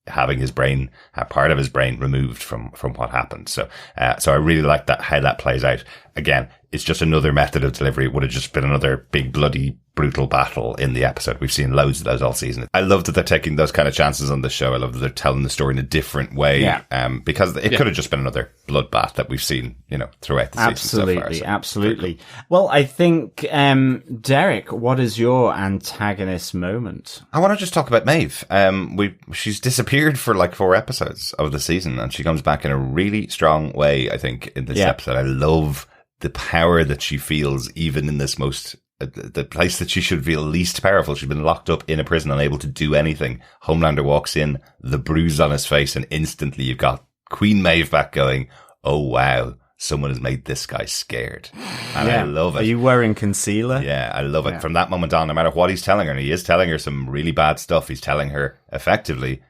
having his brain, part of his brain removed from what happened. So I really like that, how that plays out. Again, it's just another method of delivery. It would have just been another big, bloody, brutal battle in the episode. We've seen loads of those all season. I love that they're taking those kind of chances on the show. I love that they're telling the story in a different way. Because it could have just been another bloodbath that we've seen, throughout the season so far. So, absolutely. Well, I think, Darick, what is your antagonist moment? I want to just talk about Maeve. She's disappeared for like 4 episodes of the season, and she comes back in a really strong way, I think, in this episode. I love the power that she feels, even in this the place that she should feel least powerful. She's been locked up in a prison, unable to do anything. Homelander walks in, the bruise on his face, and instantly you've got Queen Maeve back going, oh wow, someone has made this guy scared. And I love it. Are you wearing concealer? Yeah, I love it. From that moment on, no matter what he's telling her, and he is telling her some really bad stuff, he's telling her effectively,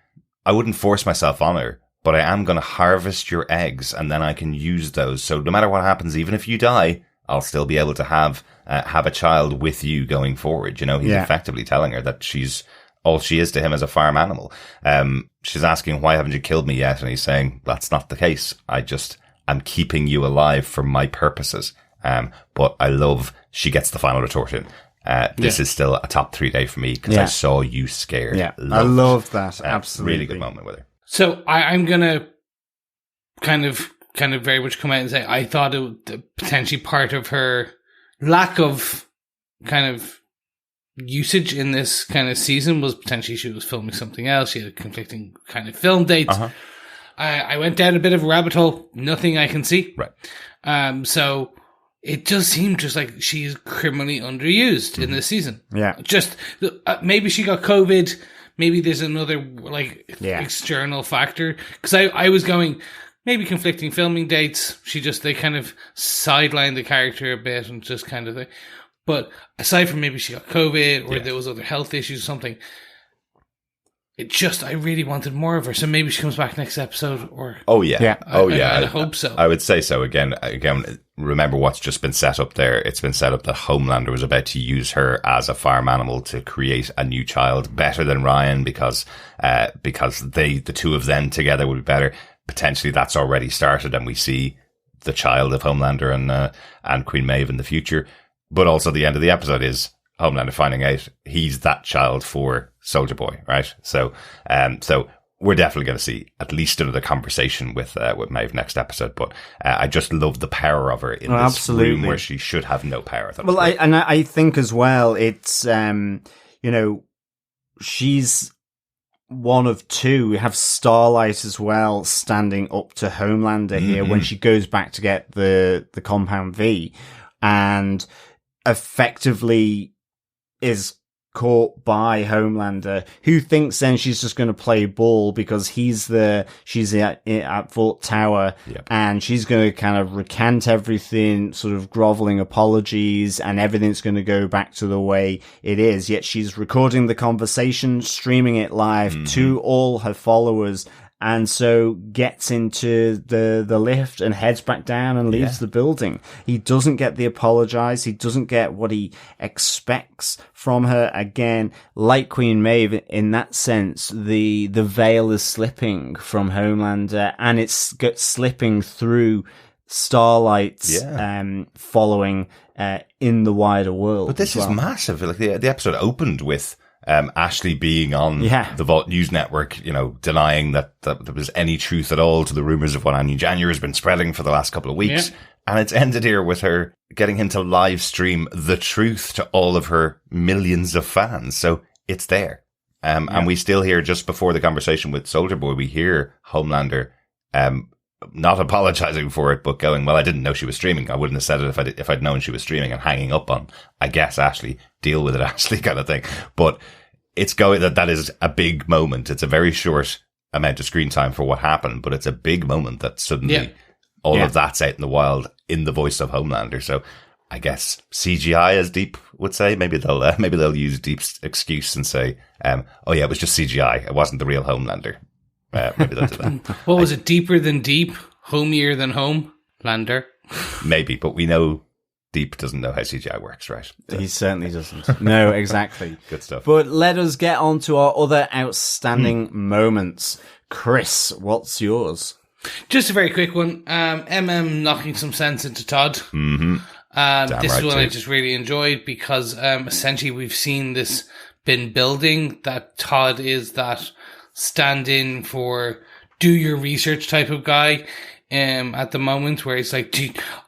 I wouldn't force myself on her, but I am going to harvest your eggs and then I can use those. So no matter what happens, even if you die, I'll still be able to have a child with you going forward. He's effectively telling her that all she is to him as a farm animal. She's asking, why haven't you killed me yet? And he's saying, that's not the case. I'm keeping you alive for my purposes. But I love, she gets the final retort in. This is still a top 3 day for me because I saw you scared. Yeah, I love that. Absolutely. Really good moment with her. So I'm going to kind of very much come out and say I thought it potentially part of her lack of kind of usage in this kind of season was potentially she was filming something else. She had conflicting kind of film dates. I went down a bit of a rabbit hole. Nothing I can see. Right. So it just seemed just like she's criminally underused in this season. Yeah. Just maybe she got COVID. Maybe there's another external factor. Because I was going, maybe conflicting filming dates. They kind of sidelined the character a bit and just kind of thing. But aside from maybe she got COVID or there was other health issues or something, I really wanted more of her. So maybe she comes back next episode or... I hope so. I would say so. Again, remember what's just been set up there. It's been set up that Homelander was about to use her as a farm animal to create a new child better than Ryan because the two of them together would be better. Potentially that's already started and we see the child of Homelander and Queen Maeve in the future. But also the end of the episode is Homelander finding out he's that child for Soldier Boy, right? So we're definitely going to see at least another conversation with Maeve next episode. But I just love the power of her in this room where she should have no power. Well, I think as well, it's she's one of two. We have Starlight as well standing up to Homelander here when she goes back to get the Compound V, and effectively is caught by Homelander, who thinks then she's just going to play ball because she's at Vault Tower, and she's going to kind of recant everything, sort of groveling apologies, and everything's going to go back to the way it is. Yet she's recording the conversation, streaming it live to all her followers, and so gets into the lift and heads back down and leaves the building. He doesn't get the apologize. He doesn't get what he expects from her. Again, like Queen Maeve, in that sense, the veil is slipping from Homelander, and it's slipping through Starlight's following in the wider world. But this is massive. Like the episode opened with Ashley being on the Vault News Network, denying that there was any truth at all to the rumors of what Anya January has been spreading for the last couple of weeks. Yeah. And it's ended here with her getting him to live stream the truth to all of her millions of fans. So it's there. And we still hear, just before the conversation with Soldier Boy, we hear Homelander not apologizing for it, but going, well, I didn't know she was streaming. I wouldn't have said it if I'd known she was streaming, and hanging up on, I guess, Ashley. Deal with it, Ashley, kind of thing. But it's going that is a big moment. It's a very short amount of screen time for what happened, but it's a big moment that suddenly all of that's out in the wild in the voice of Homelander. So I guess CGI, as Deep would say, maybe they'll use Deep's excuse and say, "Oh yeah, it was just CGI. It wasn't the real Homelander." Maybe they'll do that. What was it? Deeper than deep, homier than Homelander. Maybe, but we know Deep doesn't know how CGI works, right? So. He certainly doesn't. No, exactly. Good stuff. But let us get on to our other outstanding moments. Chris, what's yours? Just a very quick one. Knocking some sense into Todd. Mm-hmm. This is one I just really enjoyed because essentially we've seen this been building, that Todd is that stand-in for do your research type of guy at the moment, where it's like,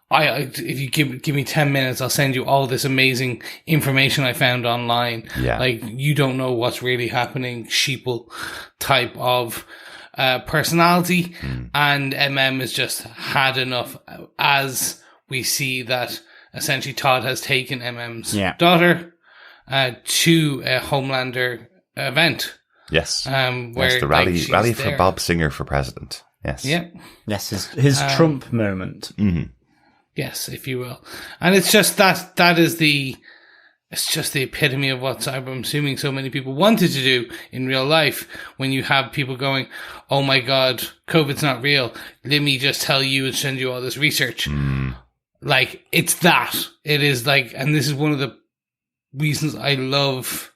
if you give me 10 minutes, I'll send you all this amazing information I found online. Yeah. Like, you don't know what's really happening, sheeple type of personality. And has just had enough, as we see that essentially Todd has taken MM's daughter to a Homelander event. Yes. Where the rally for Bob Singer for president. Yes. Yeah. Yes, his Trump moment. Mm-hmm. Yes, if you will. And it's just it's just the epitome of what I'm assuming so many people wanted to do in real life, when you have people going, "Oh my God, COVID's not real. Let me just tell you and send you all this research." Like, it's that. It is like, and this is one of the reasons I love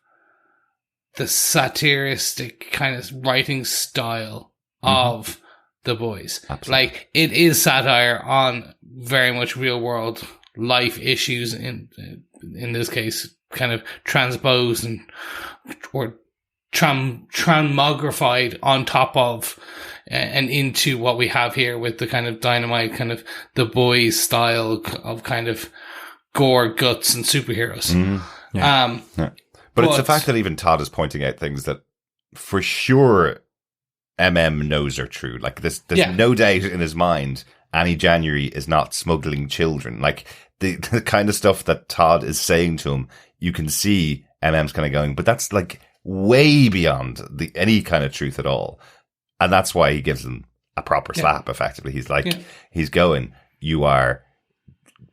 the satiristic kind of writing style of The Boys. Absolutely. Like, it is satire on very much real world life issues, in this case kind of transposed or tramogrified on top of and into what we have here with the kind of Dynamite, kind of The Boys style of kind of gore, guts, and superheroes. But it's the fact that even Todd is pointing out things that for sure knows are true. Like, there's no doubt in his mind Annie January is not smuggling children. Like, the kind of stuff that Todd is saying to him, you can see MM's kind of going, but that's like way beyond any kind of truth at all. And that's why he gives him a proper slap, effectively. He's like, he's going, "You are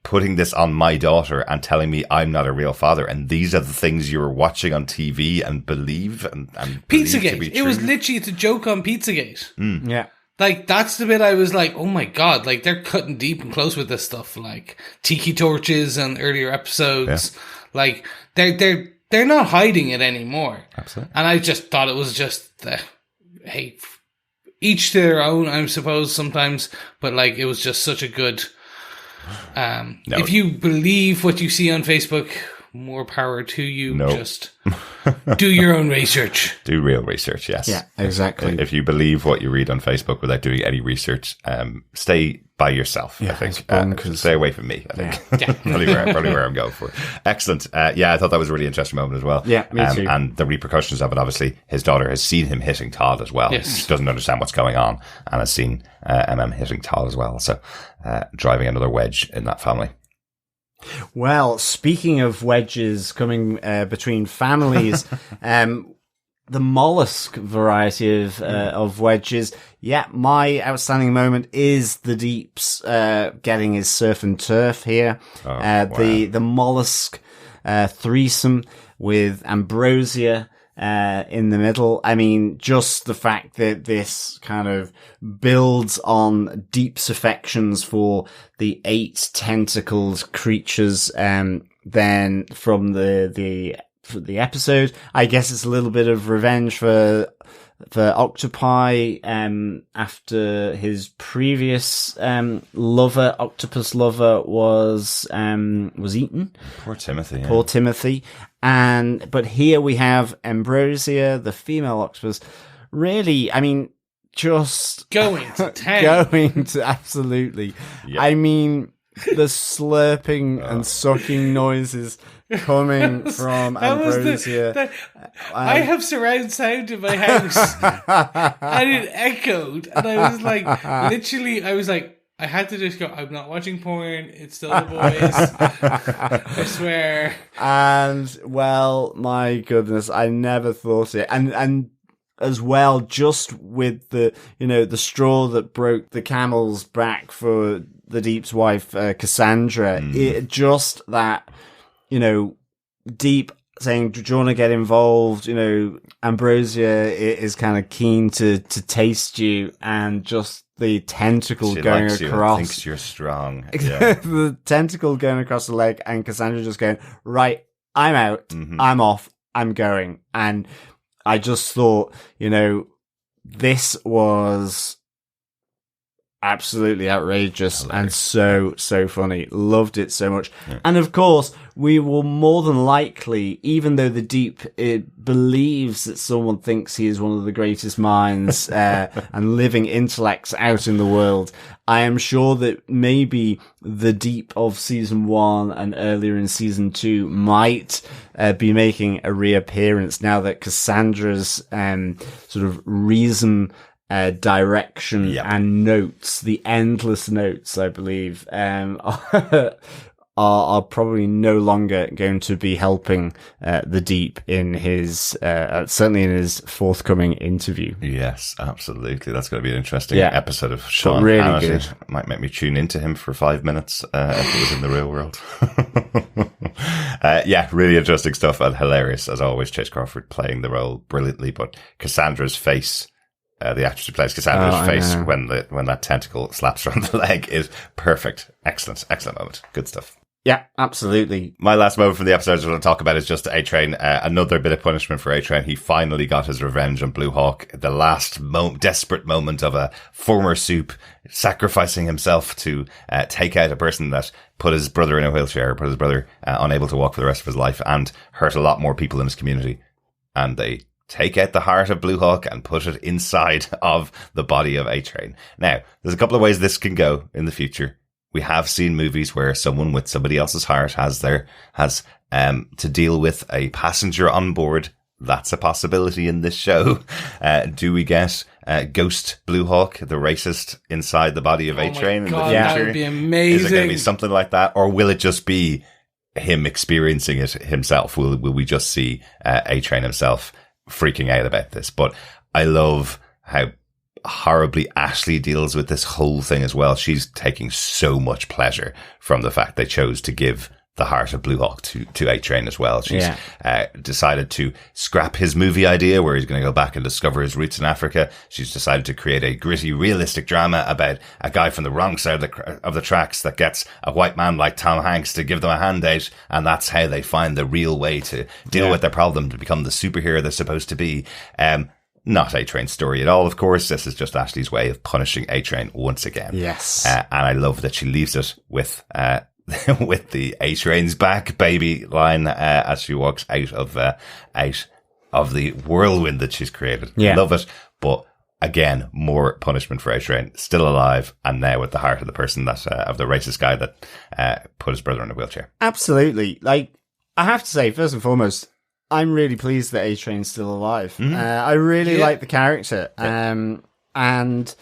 putting this on my daughter and telling me I'm not a real father, and these are the things you were watching on TV and believe and Pizzagate." It was literally, it's a joke on Pizzagate. Yeah. Like, that's the bit I was like, oh my God, like, they're cutting deep and close with this stuff. Like, Tiki Torches and earlier episodes. Yeah. Like, they're not hiding it anymore. Absolutely. And I just thought it was just, hey, each to their own, I suppose, sometimes. But, like, it was just such a good, if you believe what you see on Facebook, more power to you. No. Just do your own research. Do real research, yes. Yeah, exactly. If you believe what you read on Facebook without doing any research, stay by yourself, I think. Stay away from me, I think. Yeah. probably where I'm going for. Excellent. I thought that was a really interesting moment as well. Yeah, me too. And the repercussions of it, obviously, his daughter has seen him hitting Todd as well. Yes. She doesn't understand what's going on and has seen hitting Todd as well. So, driving another wedge in that family. Well, speaking of wedges coming between families, the mollusk variety of wedges. Yeah, my outstanding moment is the Deeps getting his surf and turf here. The mollusk threesome with Ambrosia in the middle. I mean, just the fact that this kind of builds on Deep's affections for the 8 tentacled creatures, then from the episode, I guess it's a little bit of revenge for Octopi, after his previous, octopus lover was eaten. Poor Timothy. Poor Timothy. But here we have Ambrosia, the female octopus, really, I mean, just going to town. Absolutely. Yep. I mean, the slurping and sucking noises coming from Ambrosia. I have surround sound in my house, and it echoed, and I was like, literally, I was like, I had to just go, I'm not watching porn. It's still the boys. I swear. And, well, my goodness, I never thought it. And as well, just with the, the straw that broke the camel's back for the Deep's wife, Cassandra, it just that, Deep saying, do you want to get involved? Ambrosia is kind of keen to taste you, and just the tentacle She going likes across. You, thinks you're strong. Yeah. The tentacle going across the leg, and Cassandra just going, right, I'm out, I'm off, I'm going. And I just thought, this was absolutely outrageous and so funny. Loved it so much. Yeah. And of course, we will more than likely, even though the Deep believes that someone thinks he is one of the greatest minds and living intellects out in the world, I am sure that maybe the Deep of season 1 and earlier in season 2 might be making a reappearance now that Cassandra's sort of reason, direction and notes, the endless notes, I believe, are probably no longer going to be helping the Deep in his certainly in his forthcoming interview. Yes, absolutely. That's going to be an interesting episode of Sean. Really Hannity. good. Might make me tune into him for 5 minutes if it was in the real world. Really interesting stuff and hilarious as always. Chase Crawford playing the role brilliantly, but Cassandra's face. The actress who plays Cassandra's face when that tentacle slaps her on the leg is perfect. Excellent moment. Good stuff. Yeah, absolutely. My last moment from the episode I want to talk about is just A-Train. Another bit of punishment for A-Train. He finally got his revenge on Blue Hawk. The last desperate moment of a former soup sacrificing himself to take out a person that put his brother in a wheelchair, put his brother unable to walk for the rest of his life, and hurt a lot more people in his community. And they take out the heart of Blue Hawk and put it inside of the body of A-Train. Now, there's a couple of ways this can go in the future. We have seen movies where someone with somebody else's heart has to deal with a passenger on board. That's a possibility in this show. Do we get Ghost Blue Hawk, the racist, inside the body of A-Train in the future? That would be amazing. Is it going to be something like that? Or will it just be him experiencing it himself? Will we just see A-Train himself freaking out about this? But I love how horribly Ashley deals with this whole thing as well. She's taking so much pleasure from the fact they chose to give the heart of Blue Hawk to A-Train as well. She's decided to scrap his movie idea where he's going to go back and discover his roots in Africa. She's decided to create a gritty, realistic drama about a guy from the wrong side of the tracks that gets a white man like Tom Hanks to give them a handout, and that's how they find the real way to deal with their problem, to become the superhero they're supposed to be. Not A-Train's story at all, of course. This is just Ashley's way of punishing A-Train once again. Yes. And I love that she leaves it with with the A-Train's back baby line as she walks out of the whirlwind that she's created. Yeah. Love it. But again, more punishment for A-Train. Still alive, and now with the heart of the person that of the racist guy that put his brother in a wheelchair. Absolutely. Like, I have to say, first and foremost, I'm really pleased that A-Train's still alive. I really like the character. And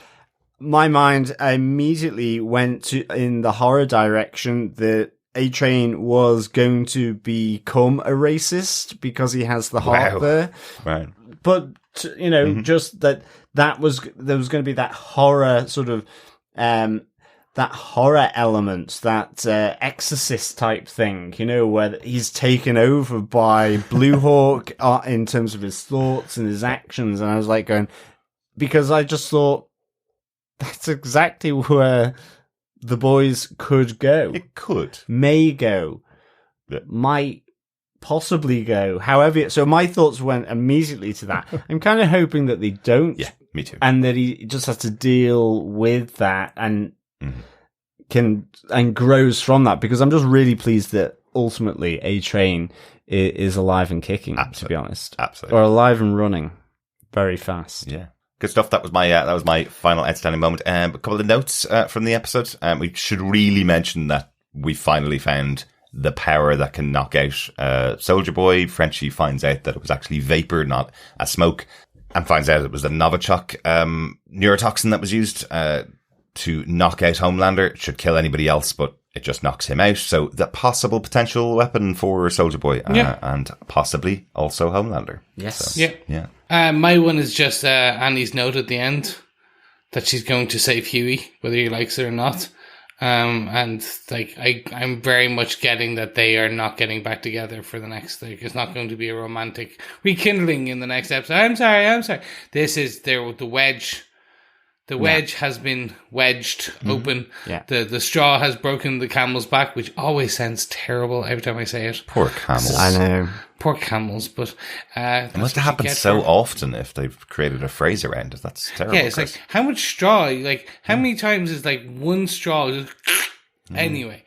my mind immediately went to in the horror direction that A-Train was going to become a racist because he has the heart there. Right. But, just there was going to be that horror sort of, that horror element, that exorcist type thing, where he's taken over by Blue Hawk in terms of his thoughts and his actions. And I was like going, because I just thought that's exactly where the boys could go. It could. May go. Might possibly go. However, so my thoughts went immediately to that. I'm kind of hoping that they don't. Yeah, me too. And that he just has to deal with that and grows from that, because I'm just really pleased that ultimately A-Train is alive and kicking, to be honest. Absolutely. Or alive and running very fast. Yeah. Good stuff. That was my final outstanding moment. A couple of notes from the episode. We should really mention that we finally found the power that can knock out Soldier Boy. Frenchie finds out that it was actually vapor, not a smoke, and finds out it was the Novichok neurotoxin that was used to knock out Homelander. It should kill anybody else, but it just knocks him out. So the possible potential weapon for Soldier Boy and possibly also Homelander. Yes. So, yeah. My one is just Annie's note at the end that she's going to save Huey, whether he likes it or not. And like I'm very much getting that they are not getting back together for the next. Like, it's not going to be a romantic rekindling in the next episode. I'm sorry. This is the wedge. The wedge has been wedged open. Yeah. The straw has broken the camel's back, which always sounds terrible every time I say it. Poor camels. I know. Poor camels, but it must have happened so often if they've created a phrase around it. That's terrible. Yeah, it's like, how much straw? Like, how many times is like one straw? Just anyway.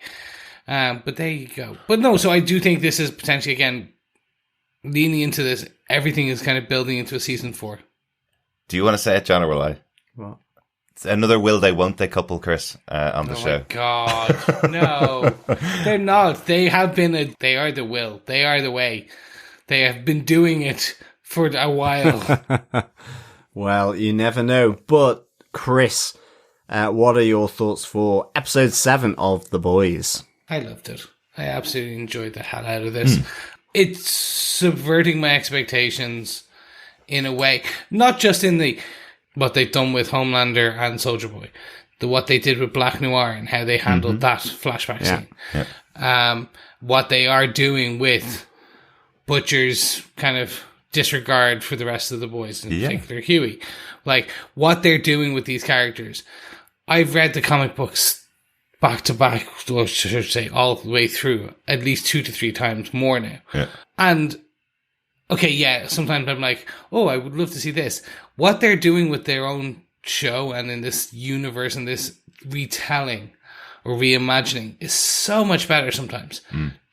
But there you go. But no, so I do think this is potentially, again, leaning into this. Everything is kind of building into a season 4. Do you want to say it, John, or will I? What? It's another will they, won't they couple, Chris, on the show. Oh my God. No. They're not. They have been they are the will. They are the way. They have been doing it for a while. Well, you never know. But, Chris, what are your thoughts for episode 7 of The Boys? I loved it. I absolutely enjoyed the hell out of this. It's subverting my expectations in a way. Not just in the what they've done with Homelander and Soldier Boy. What they did with Black Noir and how they handled that flashback scene. Yeah. What they are doing with Butcher's kind of disregard for the rest of the boys, in particular Huey. Like, what they're doing with these characters. I've read the comic books back to back, or should I say all the way through, at least 2 to 3 times more now. Yeah. And, okay, yeah, sometimes I'm like, oh, I would love to see this. What they're doing with their own show and in this universe and this retelling or reimagining is so much better sometimes.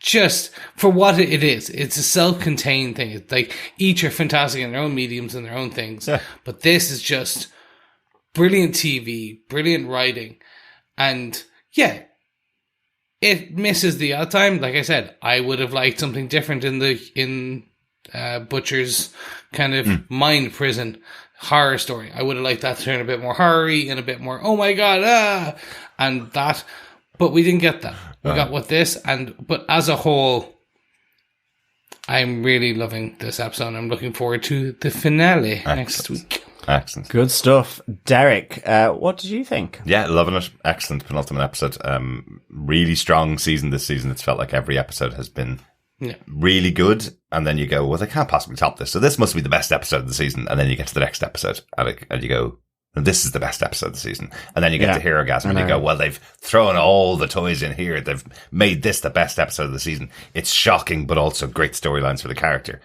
Just for what it is. It's a self-contained thing. It's like each are fantastic in their own mediums and their own things. Yeah. But this is just brilliant TV, brilliant writing. And yeah, it misses the odd time. Like I said, I would have liked something different in Butcher's kind of mind prison horror story. I would have liked that to turn a bit more horror-y and a bit more, oh my God, and that. But we didn't get that. We got what this, but as a whole, I'm really loving this episode. I'm looking forward to the finale next week. Excellent. Good stuff. Derek, what did you think? Yeah, loving it. Excellent penultimate episode. Really strong season this season. It's felt like every episode has been really good. And then you go, well, they can't possibly top this. So this must be the best episode of the season. And then you get to the next episode and you go, this is the best episode of the season. And then you get to Hero Gasm and you go, well, they've thrown all the toys in here. They've made this the best episode of the season. It's shocking, but also great storylines for the character.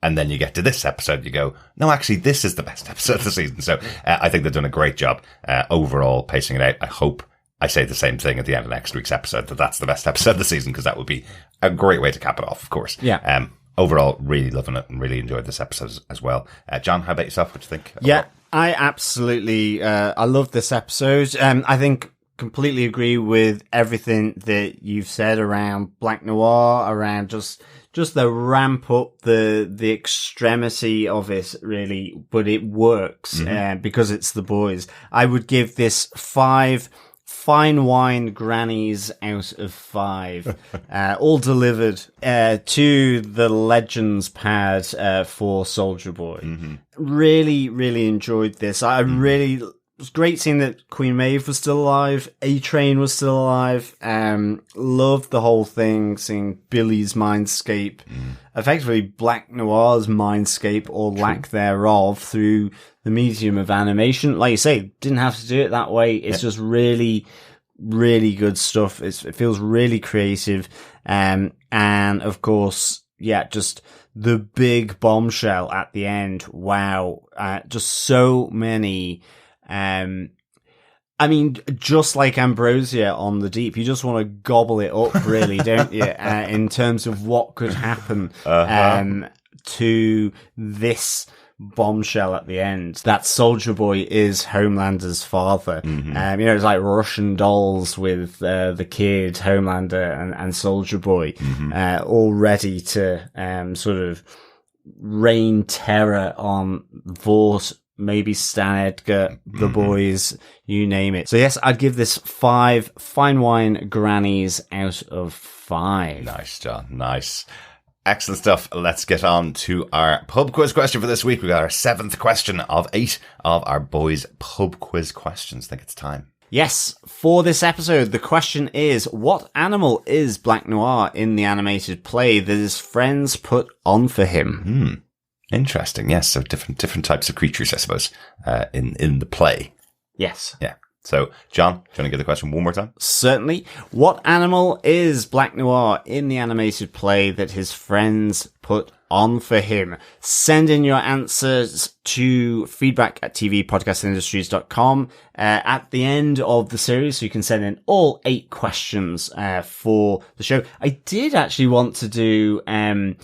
And then you get to this episode, you go, no, actually, this is the best episode of the season. So I think they've done a great job overall pacing it out. I hope I say the same thing at the end of next week's episode, that's the best episode of the season, because that would be a great way to cap it off, of course. Yeah. Overall, really loving it and really enjoyed this episode as well. John, how about yourself? What do you think? Yeah, I absolutely, I love this episode. I think completely agree with everything that you've said around Black Noir, around just the ramp up, the extremity of it, really, but it works, because it's the boys. I would give this 5 fine wine grannies out of 5, all delivered to the Legends pad for Soldier Boy. Really, really enjoyed this. It was great seeing that Queen Maeve was still alive, A-Train was still alive. Loved the whole thing, seeing Billy's mindscape, effectively Black Noir's mindscape or lack thereof through the medium of animation. Like you say, didn't have to do it that way. It's just really, really good stuff. It feels really creative. And of course, just the big bombshell at the end. Wow. Just so many, I mean, just like Ambrosia on the Deep, you just want to gobble it up, really, don't you? In terms of what could happen, to this bombshell at the end, that Soldier Boy is Homelander's father. It's like Russian dolls with the kid, Homelander, and Soldier Boy, all ready to sort of rain terror on Vought maybe Stan Edgar, The Boys, you name it. So yes, I'd give this 5 fine wine grannies out of 5. Nice, John. Nice. Excellent stuff. Let's get on to our pub quiz question for this week. We got our 7th question of 8 of our boys pub quiz questions. I think it's time. Yes, for this episode, the question is, what animal is Black Noir in the animated play that his friends put on for him? Interesting. Yes. So different types of creatures, I suppose, in the play. Yes. Yeah. So, John, do you want to give the question one more time? Certainly. What animal is Black Noir in the animated play that his friends put on for him? Send in your answers to feedback@tvpodcastindustries.com at the end of the series, so you can send in all 8 questions for the show. I did actually want to do a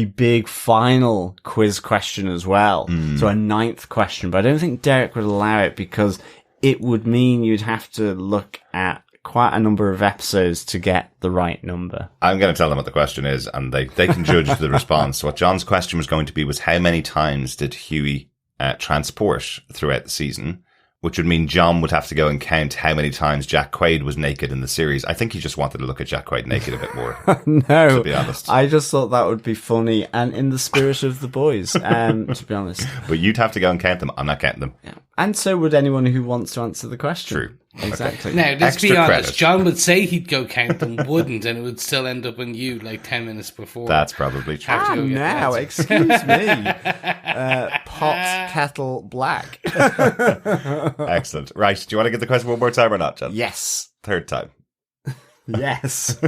big final quiz question as well, so a 9th question, but I don't think Darick would allow it because it would mean you'd have to look at quite a number of episodes to get the right number. I'm going to tell them what the question is, and they can judge the response. What John's question was going to be was, how many times did Huey transport throughout the season? Which would mean John would have to go and count how many times Jack Quaid was naked in the series. I think he just wanted to look at Jack Quaid naked a bit more. No, to be honest. I just thought that would be funny and in the spirit of the boys, to be honest. But you'd have to go and count them. I'm not counting them. Yeah. And so would anyone who wants to answer the question. True. Exactly. Now, let's Extra be honest. credit. John would say he'd go count them, wouldn't, and it would still end up on you like 10 minutes before. That's probably true. Have to go get Now, the excuse me. Pot, kettle, black. Excellent. Right. Do you want to get the question one more time or not, John? Yes. 3rd time. Yes.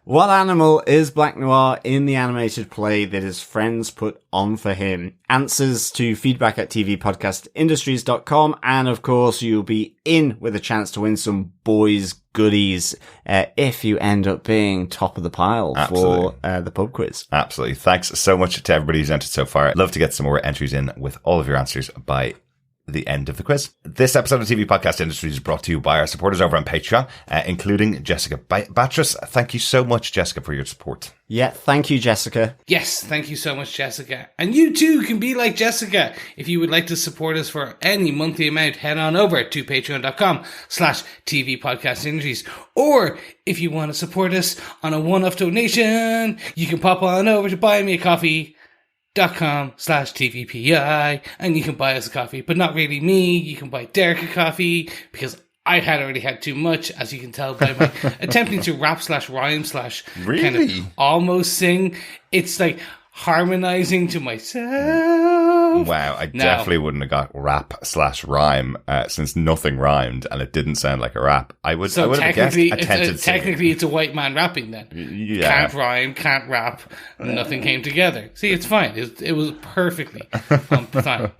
What animal is Black Noir in the animated play that his friends put on for him? Answers to feedback@tvpodcastindustries.com. And of course, you'll be in with a chance to win some boys goodies if you end up being top of the pile for the pub quiz. Absolutely. Thanks so much to everybody who's entered so far. I'd love to get some more entries in with all of your answers by the end of the quiz. This episode of TV Podcast Industries is brought to you by our supporters over on Patreon, including Jessica Batras. Thank you so much, Jessica, for your support. Yeah, thank you, Jessica. Yes, thank you so much, Jessica. And you too can be like Jessica. If you would like to support us for any monthly amount, head on over to patreon.com/TV Podcast Industries. Or if you want to support us on a one-off donation, you can pop on over to buymeacoffee.com/TVPI and you can buy us a coffee, but not really me. You can buy Darick a coffee because I had already had too much, as you can tell by my attempting to rap/rhyme/ Really? kind of almost sing. It's like harmonizing to myself. Wow, I definitely wouldn't have got rap/rhyme since nothing rhymed and it didn't sound like a rap. I would have guessed attempted technically it's a white man rapping then. Yeah. Can't rhyme, can't rap, nothing came together. See, it's fine. It was perfectly on time.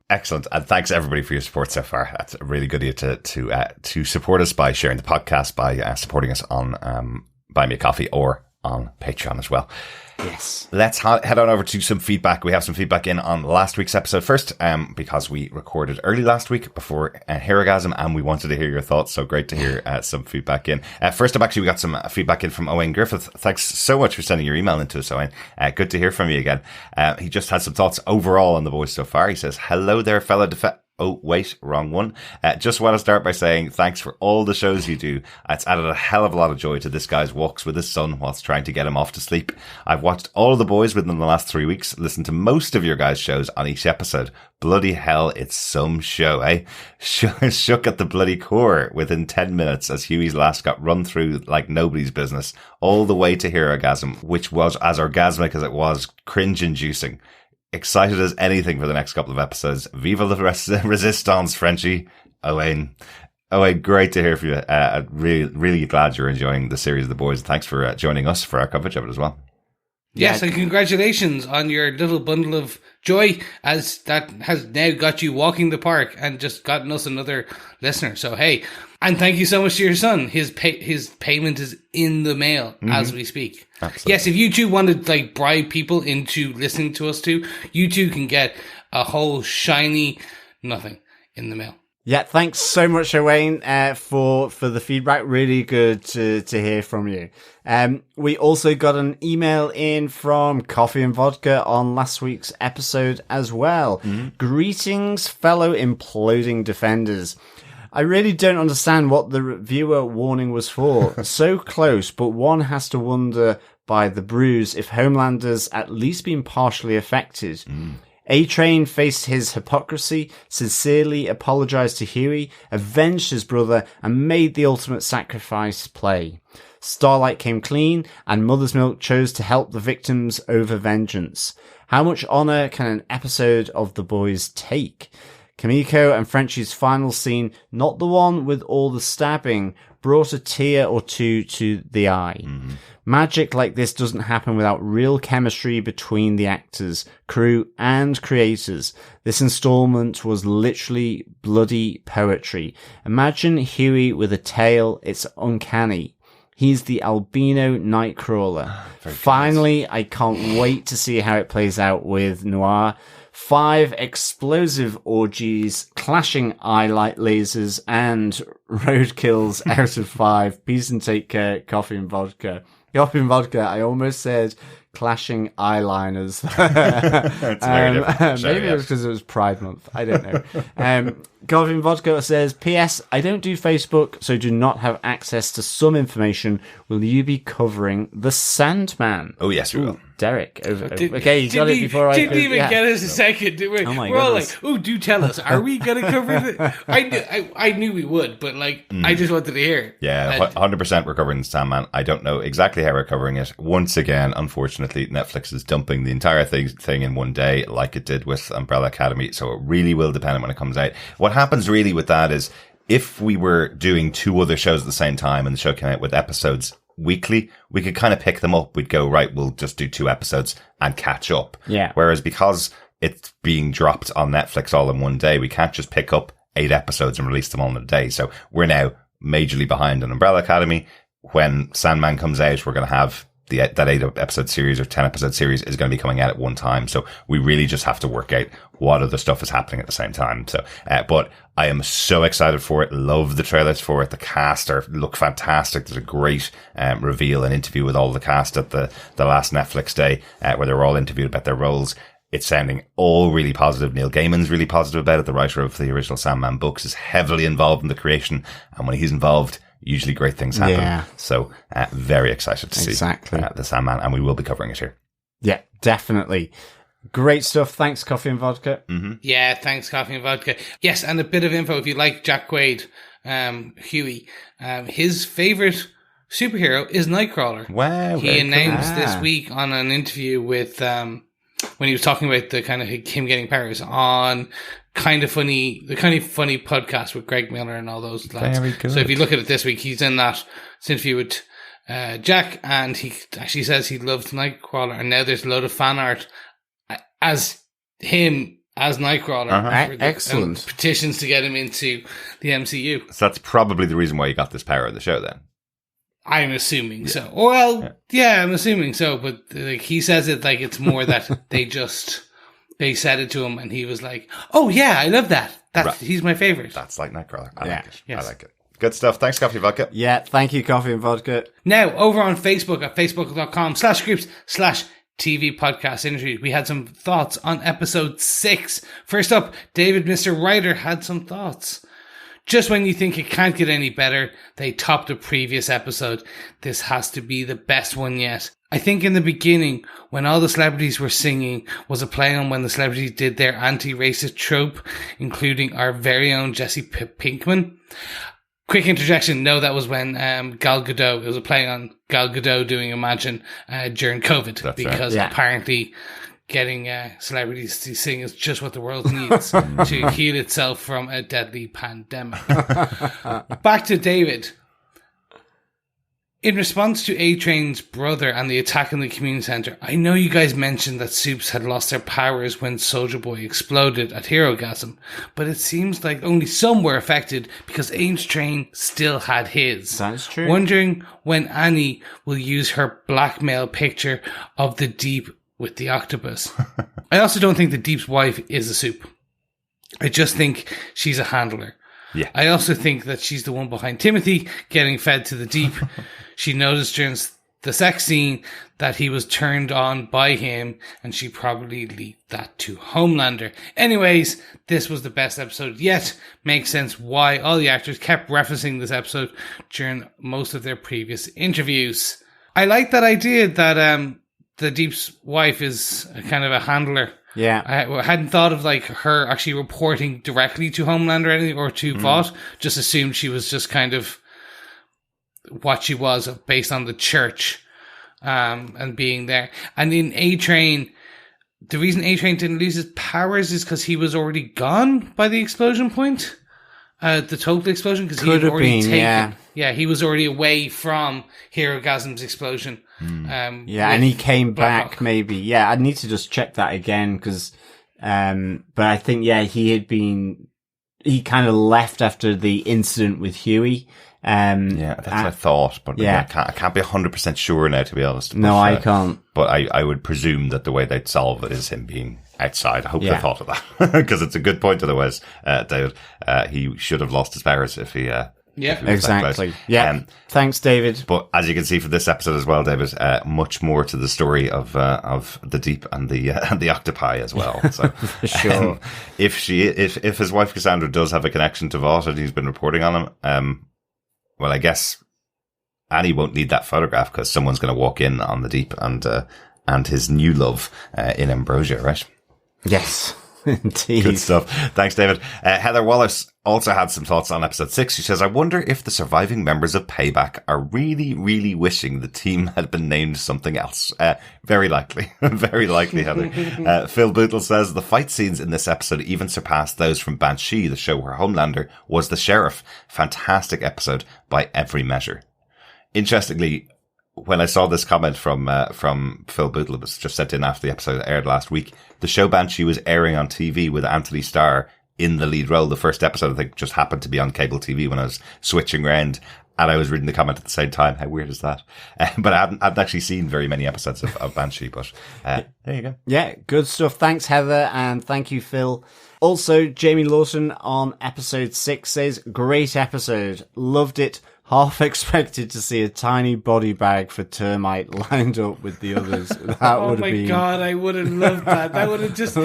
Excellent, and thanks everybody for your support so far. That's a really good idea to support us by sharing the podcast, by supporting us on Buy Me a Coffee or on Patreon as well. Yes. Let's head on over to some feedback. We have some feedback in on last week's episode first, because we recorded early last week before Herogasm, and we wanted to hear your thoughts. So great to hear some feedback in. First up, actually, we got some feedback in from Owen Griffith. Thanks so much for sending your email into us, Owen. Good to hear from you again. He just had some thoughts overall on the boys so far. He says, "Hello there, fellow Oh, wait, wrong one. Just want to start by saying thanks for all the shows you do. It's added a hell of a lot of joy to this guy's walks with his son whilst trying to get him off to sleep. I've watched all of the boys within the last 3 weeks, listened to most of your guys' shows on each episode. Bloody hell, it's some show, eh? Shook at the bloody core within 10 minutes as Huey's last got run through like nobody's business, all the way to Herogasm, which was as orgasmic as it was cringe-inducing. Excited as anything for the next couple of episodes. Viva la resistance, Frenchie. Owen, great to hear from you. Really glad you're enjoying the series of The Boys. Thanks for joining us for our coverage of it as well. Yes, and congratulations on your little bundle of joy, as that has now got you walking the park and just gotten us another listener. So, hey, and thank you so much to your son. His payment is in the mail as we speak. Absolutely. Yes, if you two want to like bribe people into listening to us too, you two can get a whole shiny nothing in the mail. Yeah, thanks so much, Owain, for the feedback. Really good to hear from you. We also got an email in from Coffee and Vodka on last week's episode as well. Greetings, fellow imploding defenders. I really don't understand what the reviewer warning was for. So close, but one has to wonder by the bruise if Homelander's at least been partially affected. A-Train faced his hypocrisy, sincerely apologized to Huey, avenged his brother, and made the ultimate sacrifice play. Starlight came clean, and Mother's Milk chose to help the victims over vengeance. How much honor can an episode of The Boys take? Kimiko and Frenchie's final scene, not the one with all the stabbing, brought a tear or two to the eye. Magic like this doesn't happen without real chemistry between the actors, crew, and creators. This installment was literally bloody poetry. Imagine Huey with a tail. It's uncanny. He's the albino Nightcrawler. Finally, I can't wait to see how it plays out with Noir. 5 explosive orgies, clashing eyelight lasers, and roadkills out of 5. Peace and take care, Coffee and Vodka. Coffee and Vodka, I almost said clashing eyeliners. It's very different. Maybe it was because it was Pride Month. I don't know. Coffee and Vodka says, P.S. I don't do Facebook, so do not have access to some information. Will you be covering The Sandman? Oh, yes, we will. Darick. Okay, you got it before I... Didn't even get us a second, did we? Oh my We're all goodness. like, oh, do tell us. Are we going to cover it? I knew we would, but like, I just wanted to hear. Yeah, 100% we're covering The Sandman. I don't know exactly how we're covering it. Once again, unfortunately, Netflix is dumping the entire thing in one day, like it did with Umbrella Academy. So it really will depend on when it comes out. What happens really with that is if we were doing 2 other shows at the same time and the show came out with episodes weekly, we could kind of pick them up. We'd go, right, we'll just do 2 episodes and catch up. Yeah. Whereas because it's being dropped on Netflix all in one day, we can't just pick up 8 episodes and release them all in a day. So we're now majorly behind on Umbrella Academy. When Sandman comes out, we're going to have that 8 episode series or 10 episode series is going to be coming out at one time. So we really just have to work out what other stuff is happening at the same time. So, but I am so excited for it. Love the trailers for it. The cast look fantastic. There's a great reveal and interview with all the cast at the last Netflix day where they were all interviewed about their roles. It's sounding all really positive. Neil Gaiman's really positive about it. The writer of the original Sandman books is heavily involved in the creation. And when he's involved, usually great things happen. Yeah. So very excited to see The Sandman, and we will be covering it here. Yeah, definitely. Great stuff. Thanks, Coffee and Vodka. Yeah, thanks, Coffee and Vodka. Yes, and a bit of info if you like Jack Quaid, Huey. His favourite superhero is Nightcrawler. Wow. He announced this week on an interview with, when he was talking about the kind of him getting powers on the kind of funny podcast with Greg Miller and all those lads. Very good. So if you look at it this week, he's in that interview with Jack, and he actually says he loves Nightcrawler, and now there's a load of fan art as him as Nightcrawler. Excellent. Petitions to get him into the MCU. So that's probably the reason why you got this power of the show then. I'm assuming so. Well, yeah, I'm assuming so, but like he says it like it's more that they said it to him and he was like, "Oh yeah, I love that. He's my favorite." That's like Nightcrawler. I like it. Yes. I like it. Good stuff. Thanks, Coffee Vodka. Yeah, thank you, Coffee and Vodka. Now, over on Facebook at facebook.com/groups/TV podcast industry, we had some thoughts on episode 6. First up, David Mr. Ryder had some thoughts. Just when you think it can't get any better, they topped the previous episode. This has to be the best one yet. I think in the beginning, when all the celebrities were singing, was a play on when the celebrities did their anti-racist trope, including our very own Jesse Pinkman. Quick interjection, no, that was when Gal Gadot, it was a play on Gal Gadot doing Imagine during COVID. That's because apparently getting celebrities to sing is just what the world needs to heal itself from a deadly pandemic. Back to David. In response to A-Train's brother and the attack in the community centre, I know you guys mentioned that Soups had lost their powers when Soldier Boy exploded at Herogasm, but it seems like only some were affected because A-Train still had his. That's true. Wondering when Annie will use her blackmail picture of the Deep with the octopus. I also don't think the Deep's wife is a Soup. I just think she's a handler. Yeah. I also think that she's the one behind Timothy getting fed to the deep. She noticed during the sex scene that he was turned on by him, and she probably leaked that to Homelander. Anyways, this was the best episode yet. Makes sense why all the actors kept referencing this episode during most of their previous interviews. I like that idea that the Deep's wife is a kind of a handler. Yeah. I hadn't thought of like her actually reporting directly to Homelander or anything, or to Vought. Just assumed she was just kind of what she was based on the church, and being there. And in A-Train, the reason A-Train didn't lose his powers is because he was already gone by the explosion point. The total explosion, because he had already taken. Yeah, he was already away from Herogasm's explosion. And he came back maybe. Yeah, I need to just check that again because, but I think, he kind of left after the incident with Huey. That's what I thought, but I can't be 100% sure now, to be honest. No, I can't. But I would presume that the way they'd solve it is him being outside. I hope they thought of that, because it's a good point otherwise, David. He should have lost his powers if he... exactly. Thanks, David. But as you can see from this episode as well, David, much more to the story of the Deep and the octopi as well. So, for sure. If his wife Cassandra does have a connection to Vought and he's been reporting on him, well, I guess Annie won't need that photograph because someone's going to walk in on the Deep and his new love in Ambrosia, right? Yes. Indeed. Good stuff. Thanks, David. Heather Wallace also had some thoughts on episode 6. She says, I wonder if the surviving members of Payback are really, really wishing the team had been named something else. Very likely. Very likely, Heather. Phil Bootle says, the fight scenes in this episode even surpassed those from Banshee, the show where Homelander was the sheriff. Fantastic episode by every measure. Interestingly, when I saw this comment from Phil Bootle, it was just sent in after the episode aired last week. The show Banshee was airing on TV with Anthony Starr in the lead role. The first episode, I think, just happened to be on cable TV when I was switching around, and I was reading the comment at the same time. How weird is that? But I hadn't actually seen very many episodes of Banshee, but there you go. Yeah, good stuff. Thanks, Heather, and thank you, Phil. Also, Jamie Lawson on episode 6 says, great episode. Loved it. Half expected to see a tiny body bag for Termite lined up with the others. That would have been... Oh my god, I would have loved that. That would have just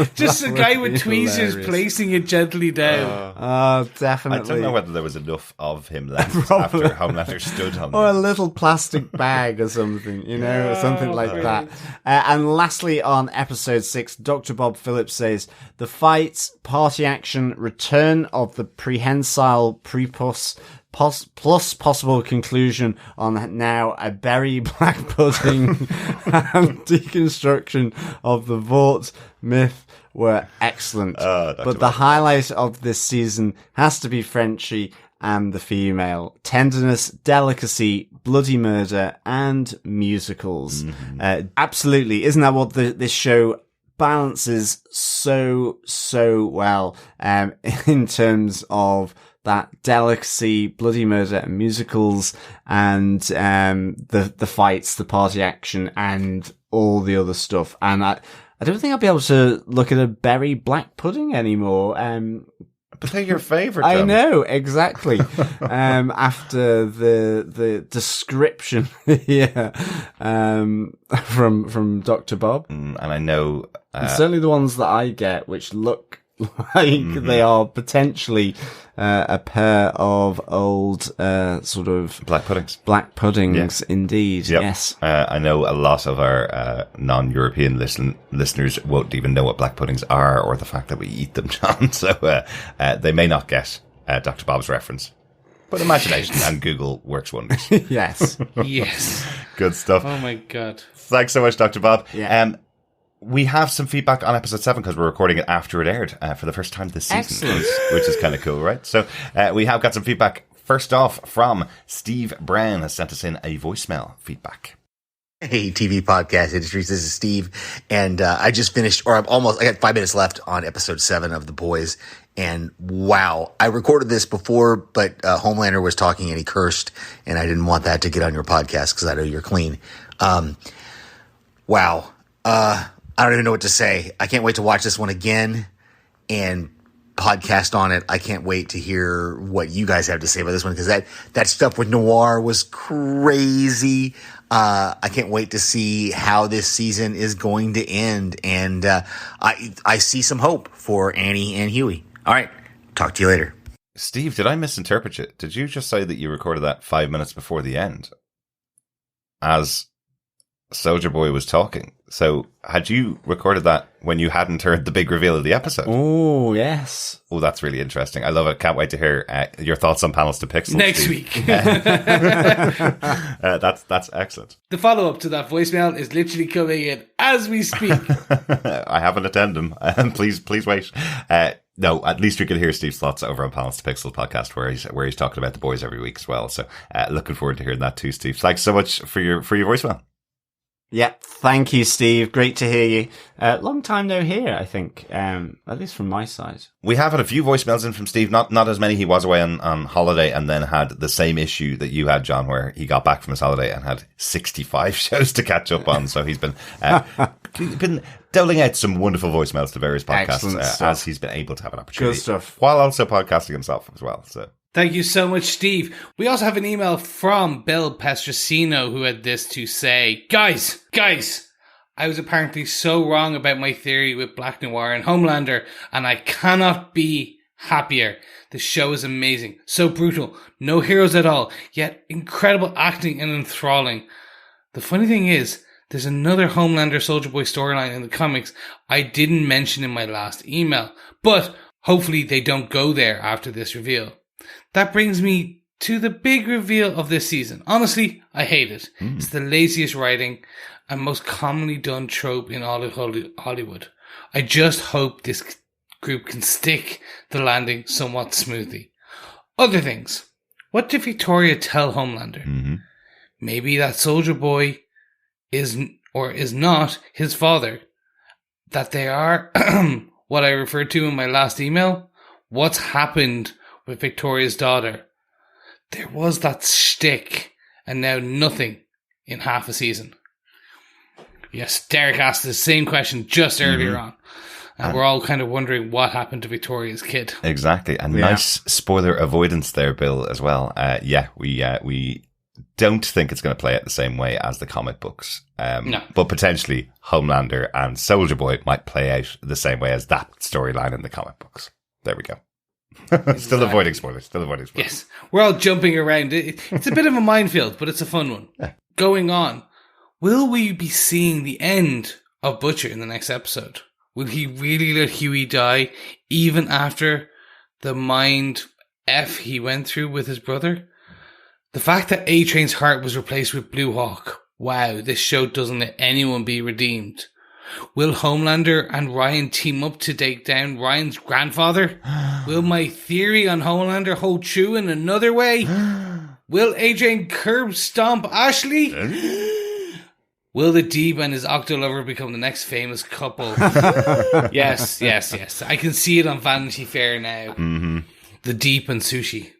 a guy with tweezers placing it gently down. Oh, definitely. I don't know whether there was enough of him left after Homelander stood on or a little plastic bag or something, or something like that. And lastly, on episode 6, Dr. Bob Phillips says, the fights, party action, return of the prehensile prepus, plus possible conclusion on now a berry black pudding and deconstruction of the Vought myth were excellent. But the highlight of this season has to be Frenchie and the female. Tenderness, delicacy, bloody murder, and musicals. Absolutely. Isn't that what this show balances so well in terms of that delicacy, bloody murder, and musicals, and the fights, the party action, and all the other stuff. And I don't think I'll be able to look at a berry black pudding anymore. But they're your favourite. I know, exactly. After the description here from Dr. Bob, and I know certainly the ones that I get, which look like they are potentially a pair of old sort of black puddings. Black puddings, indeed. Yep. Yes. I know a lot of our non-European listeners won't even know what black puddings are or the fact that we eat them, John. So they may not get Dr. Bob's reference. But imagination and Google works wonders. Yes. Yes. Good stuff. Oh my God. Thanks so much, Dr. Bob. Yeah. We have some feedback on episode 7 because we're recording it after it aired for the first time this season, which is kind of cool, right? So we have got some feedback. First off, from Steve Brown has sent us in a voicemail feedback. Hey, TV podcast industries. This is Steve, and I just finished, or I got 5 minutes left on episode 7 of The Boys, and wow, I recorded this before, but Homelander was talking and he cursed, and I didn't want that to get on your podcast because I know you're clean. Wow. I don't even know what to say. I can't wait to watch this one again and podcast on it. I can't wait to hear what you guys have to say about this one, because that stuff with Noir was crazy. I can't wait to see how this season is going to end. And I see some hope for Annie and Huey. All right. Talk to you later. Steve, did I misinterpret you? Did you just say that you recorded that 5 minutes before the end as Soldier Boy was talking? So had you recorded that when you hadn't heard the big reveal of the episode? Oh, yes. Oh, that's really interesting. I love it. Can't wait to hear your thoughts on Panels to Pixels Next Steve. week. That's excellent. The follow-up to that voicemail is literally coming in as we speak. I have an addendum. Please wait. No, at least we could hear Steve's thoughts over on Panels to Pixels podcast, where he's talking about the boys every week as well. So looking forward to hearing that too, Steve. Thanks so much for your voicemail. Yeah, thank you, Steve. Great to hear you. Long time no hear, I think, at least from my side. We have had a few voicemails in from Steve, not as many. He was away on holiday and then had the same issue that you had, John, where he got back from his holiday and had 65 shows to catch up on. So he's been doling out some wonderful voicemails to various podcasts as he's been able to have an opportunity. Good stuff. While also podcasting himself as well. So. Thank you so much, Steve. We also have an email from Bill Pestrosino, who had this to say, Guys, I was apparently so wrong about my theory with Black Noir and Homelander, and I cannot be happier. The show is amazing. So brutal. No heroes at all, yet incredible acting and enthralling. The funny thing is, there's another Homelander Soldier Boy storyline in the comics I didn't mention in my last email, but hopefully they don't go there after this reveal. That brings me to the big reveal of this season. Honestly, I hate it. It's the laziest writing and most commonly done trope in all of Hollywood. I just hope this group can stick the landing somewhat smoothly. Other things. What did Victoria tell Homelander? Mm-hmm. Maybe that Soldier Boy is or is not his father. That they are what I referred to in my last email. What's happened with Victoria's daughter? There was that shtick, and now nothing in half a season. Yes, Darick asked the same question just earlier on. And we're all kind of wondering what happened to Victoria's kid. Exactly. And nice spoiler avoidance there, Bill, as well. We don't think it's going to play out the same way as the comic books. No. But potentially Homelander and Soldier Boy might play out the same way as that storyline in the comic books. There we go. Still avoiding spoilers. Yes. We're all jumping around. It's a bit of a minefield, but it's a fun one. Yeah. Going on. Will we be seeing the end of Butcher in the next episode? Will he really let Huey die even after the mind F he went through with his brother? The fact that A-Train's heart was replaced with Blue Hawk. Wow, this show doesn't let anyone be redeemed. Will Homelander and Ryan team up to take down Ryan's grandfather? Will my theory on Homelander hold true in another way? Will A-Train curb stomp Ashley? Will the Deep and his Octo-Lover become the next famous couple? Yes. I can see it on Vanity Fair now. Mm-hmm. The Deep and sushi.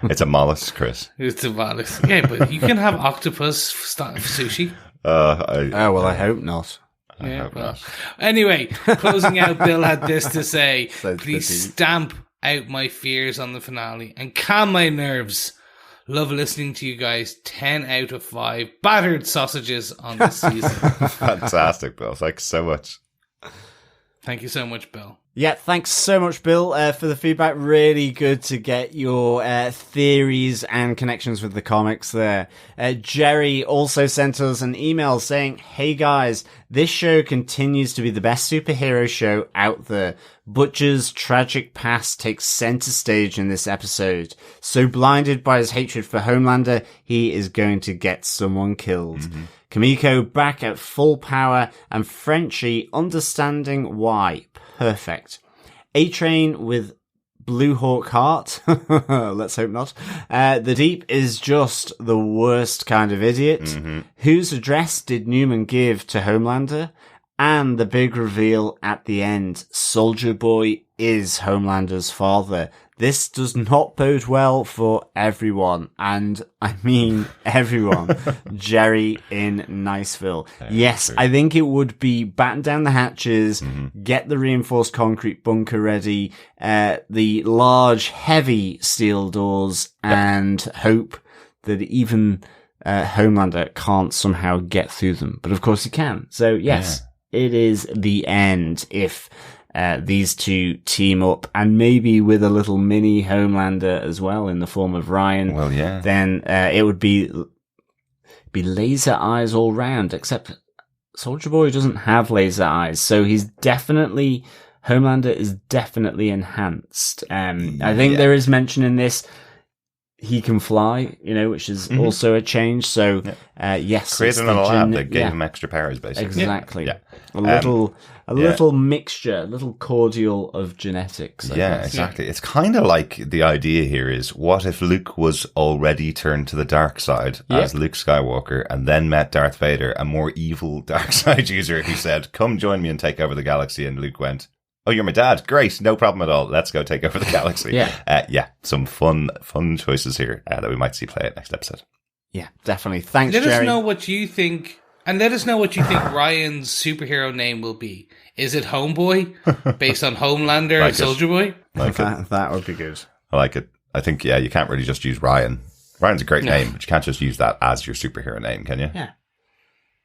It's a mollusk, Chris. It's a mollusk. Yeah, but you can have octopus sushi. I hope not. I hope not. Anyway, closing out, Bill had this to say. Please stamp out my fears on the finale and calm my nerves. Love listening to you guys. 10 out of 5 battered sausages on this season. Fantastic, Bill. Thanks so much. Thank you so much, Bill. Yeah, thanks so much, Bill, for the feedback. Really good to get your theories and connections with the comics there. Jerry also sent us an email saying, "Hey guys, this show continues to be the best superhero show out there. Butcher's tragic past takes center stage in this episode. So blinded by his hatred for Homelander, he is going to get someone killed. Mm-hmm. Kimiko back at full power and Frenchie understanding why. Perfect. A-Train with Blue Hawk heart. Let's hope not. The Deep is just the worst kind of idiot. Mm-hmm. Whose address did Newman give to Homelander? And the big reveal at the end. Soldier Boy is Homelander's father. This does not bode well for everyone. And I mean everyone. Jerry in Niceville. Yes, I think it would be batten down the hatches, get the reinforced concrete bunker ready, the large, heavy steel doors, and hope that even Homelander can't somehow get through them. But of course he can. So yes, it is the end if these two team up, and maybe with a little mini Homelander as well in the form of Ryan. Well, yeah. Then it would be laser eyes all round, except Soldier Boy doesn't have laser eyes, so Homelander is definitely enhanced. I think there is mention in this, he can fly, which is also a change. So, yes. Created in a lab that gave him extra powers, basically. Exactly. Yeah. A little mixture, a little cordial of genetics. I guess. Exactly. It's kind of like the idea here is, what if Luke was already turned to the dark side as Luke Skywalker and then met Darth Vader, a more evil dark side user who said, come join me and take over the galaxy, and Luke went, oh, you're my dad. Great. No problem at all. Let's go take over the galaxy. Some fun choices here that we might see play out next episode. Yeah, definitely. Thanks, Jerry. Let us know what you think, and let us know what you think Ryan's superhero name will be. Is it Homeboy, based on Homelander and Soldier Boy? That would be good. I like it. I think, you can't really just use Ryan. Ryan's a great name, but you can't just use that as your superhero name, can you? Yeah.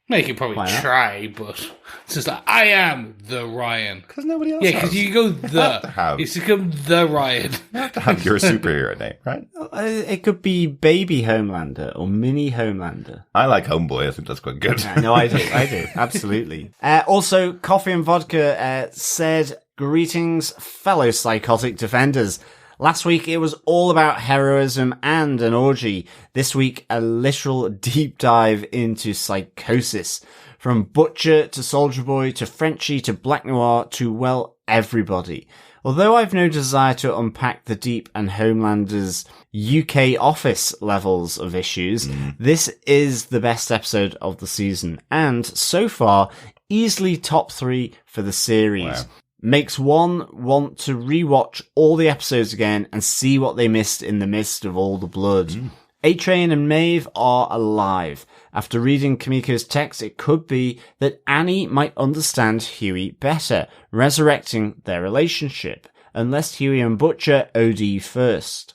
No, you can probably try, but it's just like, I am the Ryan. Because nobody else has. Yeah, because you go the. You become the Ryan. You have to have your superhero name, right? It could be Baby Homelander or Mini Homelander. I like Homeboy. I think that's quite good. No, I do. Absolutely. Also, Coffee and Vodka said, greetings, fellow psychotic defenders. Last week, it was all about heroism and an orgy. This week, a literal deep dive into psychosis. From Butcher to Soldier Boy to Frenchie to Black Noir to, well, everybody. Although I've no desire to unpack the deep and Homelander's UK office levels of issues, this is the best episode of the season. And, so far, easily top 3 for the series. Wow. Makes one want to rewatch all the episodes again and see what they missed in the midst of all the blood. A-Train and Maeve are alive. After reading Kimiko's text, it could be that Annie might understand Huey better, resurrecting their relationship, unless Huey and Butcher OD first.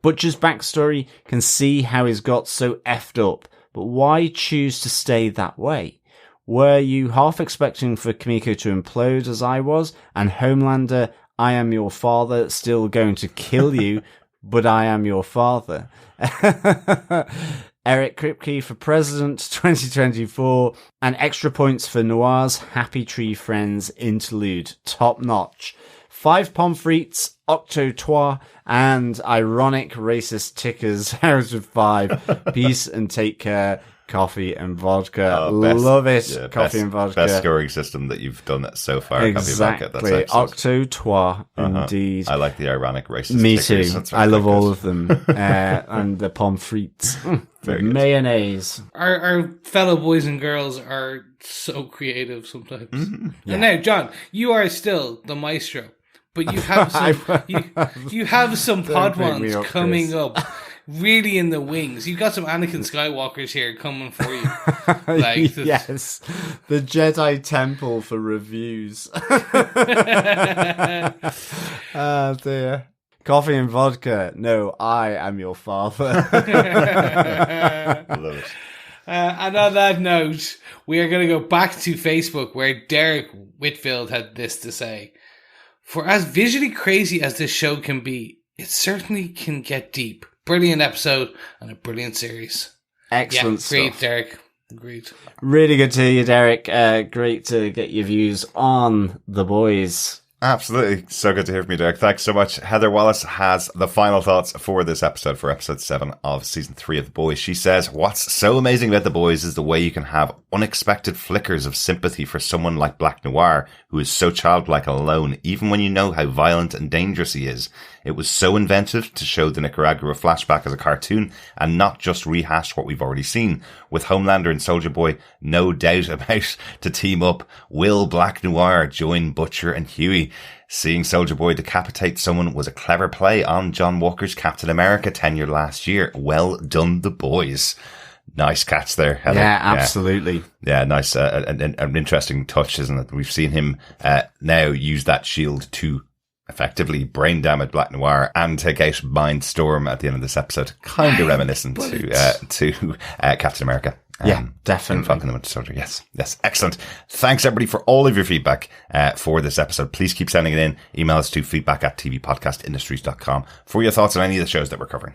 Butcher's backstory can see how he's got so effed up, but why choose to stay that way? Were you half expecting for Kimiko to implode as I was, and Homelander, I am your father, still going to kill you, but I am your father? Eric Kripke for President 2024, and extra points for Noir's Happy Tree Friends interlude. Top notch. 5 pommes frites, octo trois, and ironic racist tickers out of 5. Peace and take care. Coffee and Vodka. Love it. Yeah, Coffee and Vodka. Best scoring system that you've done so far. Exactly. Coffee and Vodka. Octo trois, indeed. I like the ironic racist Me stickers. too. I love all of them. And the pommes frites. The mayonnaise. Our fellow boys and girls are so creative sometimes. And now, John, you are still the maestro. But you have some, you have some Podwans coming up. Really in the wings. You've got some Anakin Skywalkers here coming for you. Yes. The Jedi Temple for reviews. Oh dear. Coffee and Vodka. No, I am your father. Love it. And on that note, we are going to go back to Facebook, where Darick Whitfield had this to say. For as visually crazy as this show can be, it certainly can get deep. Brilliant episode and a brilliant series. Excellent stuff. Agreed, Darick. Agreed. Really good to hear you, Darick. Great to get your views on The Boys. Absolutely. So good to hear from you, Darick. Thanks so much. Heather Wallace has the final thoughts for this episode, for episode 7 of season 3 of The Boys. She says, what's so amazing about The Boys is the way you can have unexpected flickers of sympathy for someone like Black Noir, who is so childlike and alone, even when you know how violent and dangerous he is. It was so inventive to show the Nicaragua flashback as a cartoon and not just rehash what we've already seen. With Homelander and Soldier Boy no doubt about to team up, will Black Noir join Butcher and Huey? Seeing Soldier Boy decapitate someone was a clever play on John Walker's Captain America tenure last year. Well done, the boys. Nice catch there, Heather. Yeah, absolutely. Yeah, nice. An interesting touch, isn't it? We've seen him now use that shield to effectively brain damage Black Noir and take out Mind Storm at the end of this episode. Kind of reminiscent to Captain America. Yeah, definitely. Falcon and the Winter Soldier. Yes, excellent. Thanks everybody for all of your feedback for this episode. Please keep sending it in. Email us to feedback@tvpodcastindustries.com for your thoughts on any of the shows that we're covering.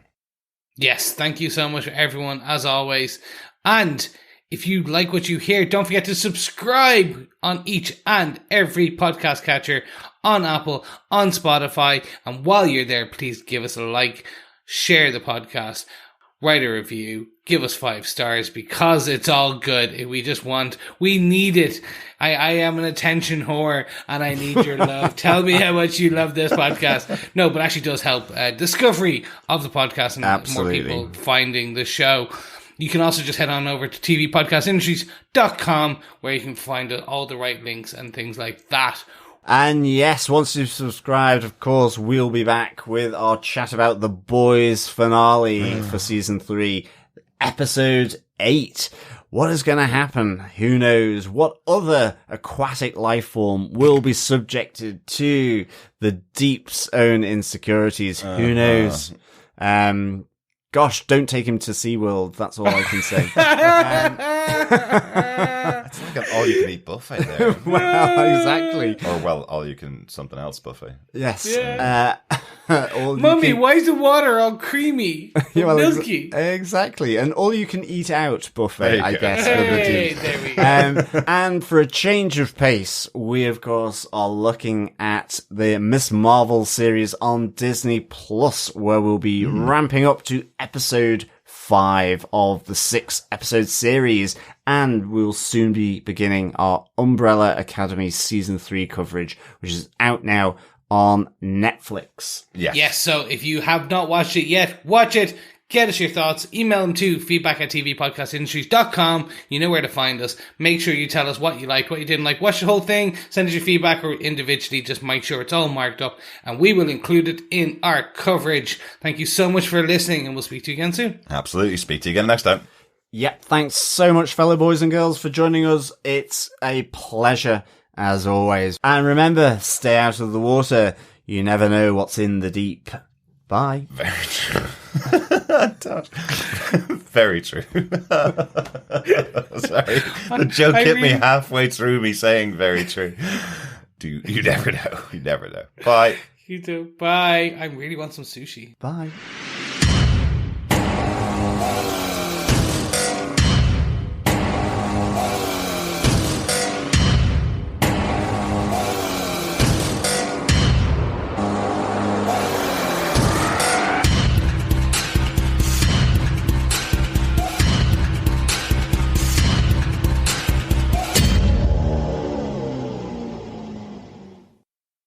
Yes, thank you so much, everyone, as always. And if you like what you hear, don't forget to subscribe on each and every podcast catcher, on Apple, on Spotify. And while you're there, please give us a like, share the podcast, write a review, give us 5 stars, because it's all good. We need it. I am an attention whore and I need your love. Tell me how much you love this podcast. No, but actually does help discovery of the podcast and Absolutely. more people finding the show. You can also just head on over to tvpodcastindustries.com where you can find all the right links and things like that. And yes, once you've subscribed, of course, we'll be back with our chat about The Boys finale for season 3, episode 8. What is going to happen? Who knows? What other aquatic life form will be subjected to the deep's own insecurities? Who knows? Gosh, don't take him to SeaWorld. That's all I can say. It's like an all-you-can-eat buffet there. Well, exactly. Or, well, all-you-can something else buffet. Yes. Yeah. Mummy, why is the water all creamy? Yeah, well, milky. Exactly. And all you can eat out buffet, I guess. Hey, there we go. And for a change of pace, we, of course, are looking at the Miss Marvel series on Disney Plus, where we'll be ramping up to episode 5 of the 6-episode series, and we'll soon be beginning our Umbrella Academy season 3 coverage, which is out now on Netflix. Yes, so if you have not watched it yet, watch it. Get us your thoughts. Email them to feedback@tvpodcastindustries.com. You know where to find us. Make sure you tell us what you liked, what you didn't like. Watch the whole thing. Send us your feedback, or individually. Just make sure it's all marked up, and we will include it in our coverage. Thank you so much for listening, and we'll speak to you again soon. Absolutely. Speak to you again next time. Yep, thanks so much, fellow boys and girls, for joining us. It's a pleasure, as always. And remember, stay out of the water. You never know what's in the deep. Bye. Very true. Very true. Sorry. The joke hit me halfway through me saying very true. You never know. You never know. Bye. You too. Bye. I really want some sushi. Bye.